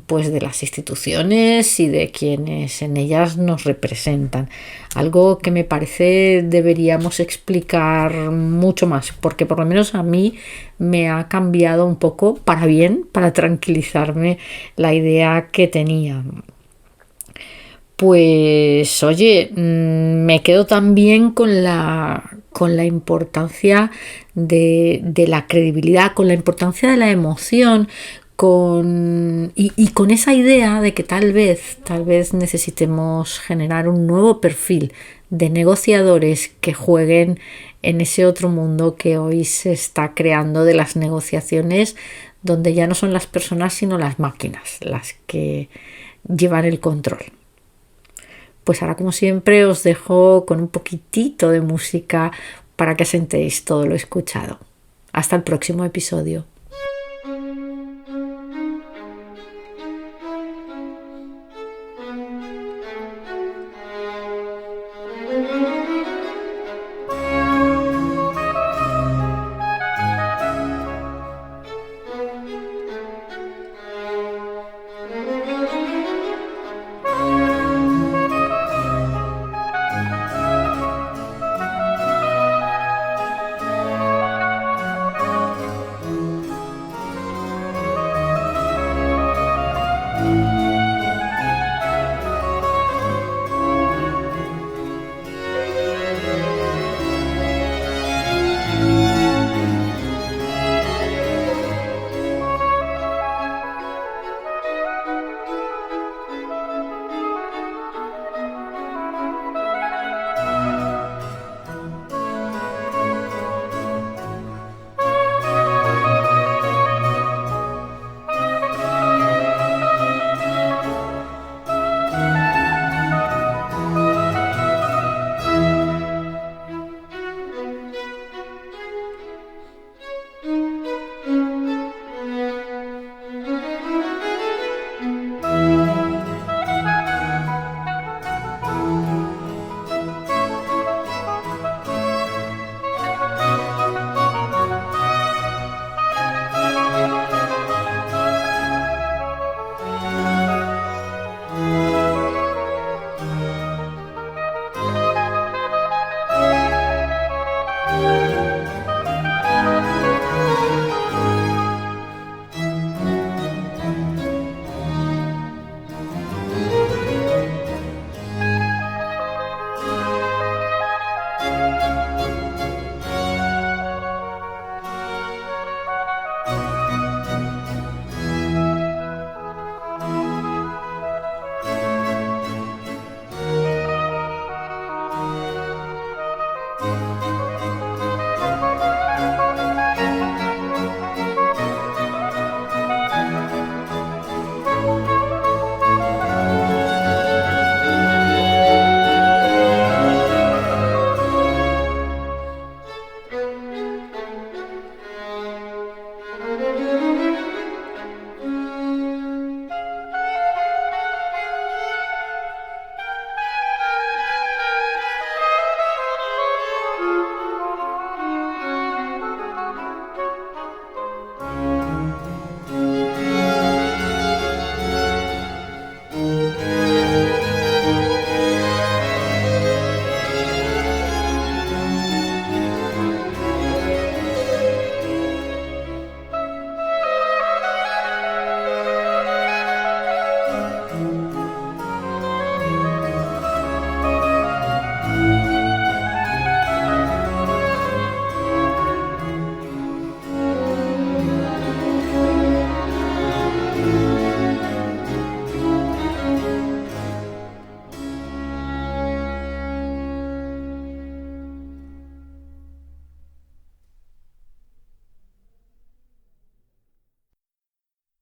pues, de las instituciones y de quienes en ellas nos representan. Algo que me parece deberíamos explicar mucho más, porque por lo menos a mí me ha cambiado un poco para bien, para tranquilizarme la idea que tenía. Pues oye, me quedo también con la importancia de la credibilidad, con la importancia de la emoción, y con esa idea de que tal vez necesitemos generar un nuevo perfil de negociadores que jueguen en ese otro mundo que hoy se está creando de las negociaciones, donde ya no son las personas sino las máquinas las que llevan el control. Pues ahora, como siempre, os dejo con un poquitito de música para que asentéis todo lo escuchado. Hasta el próximo episodio.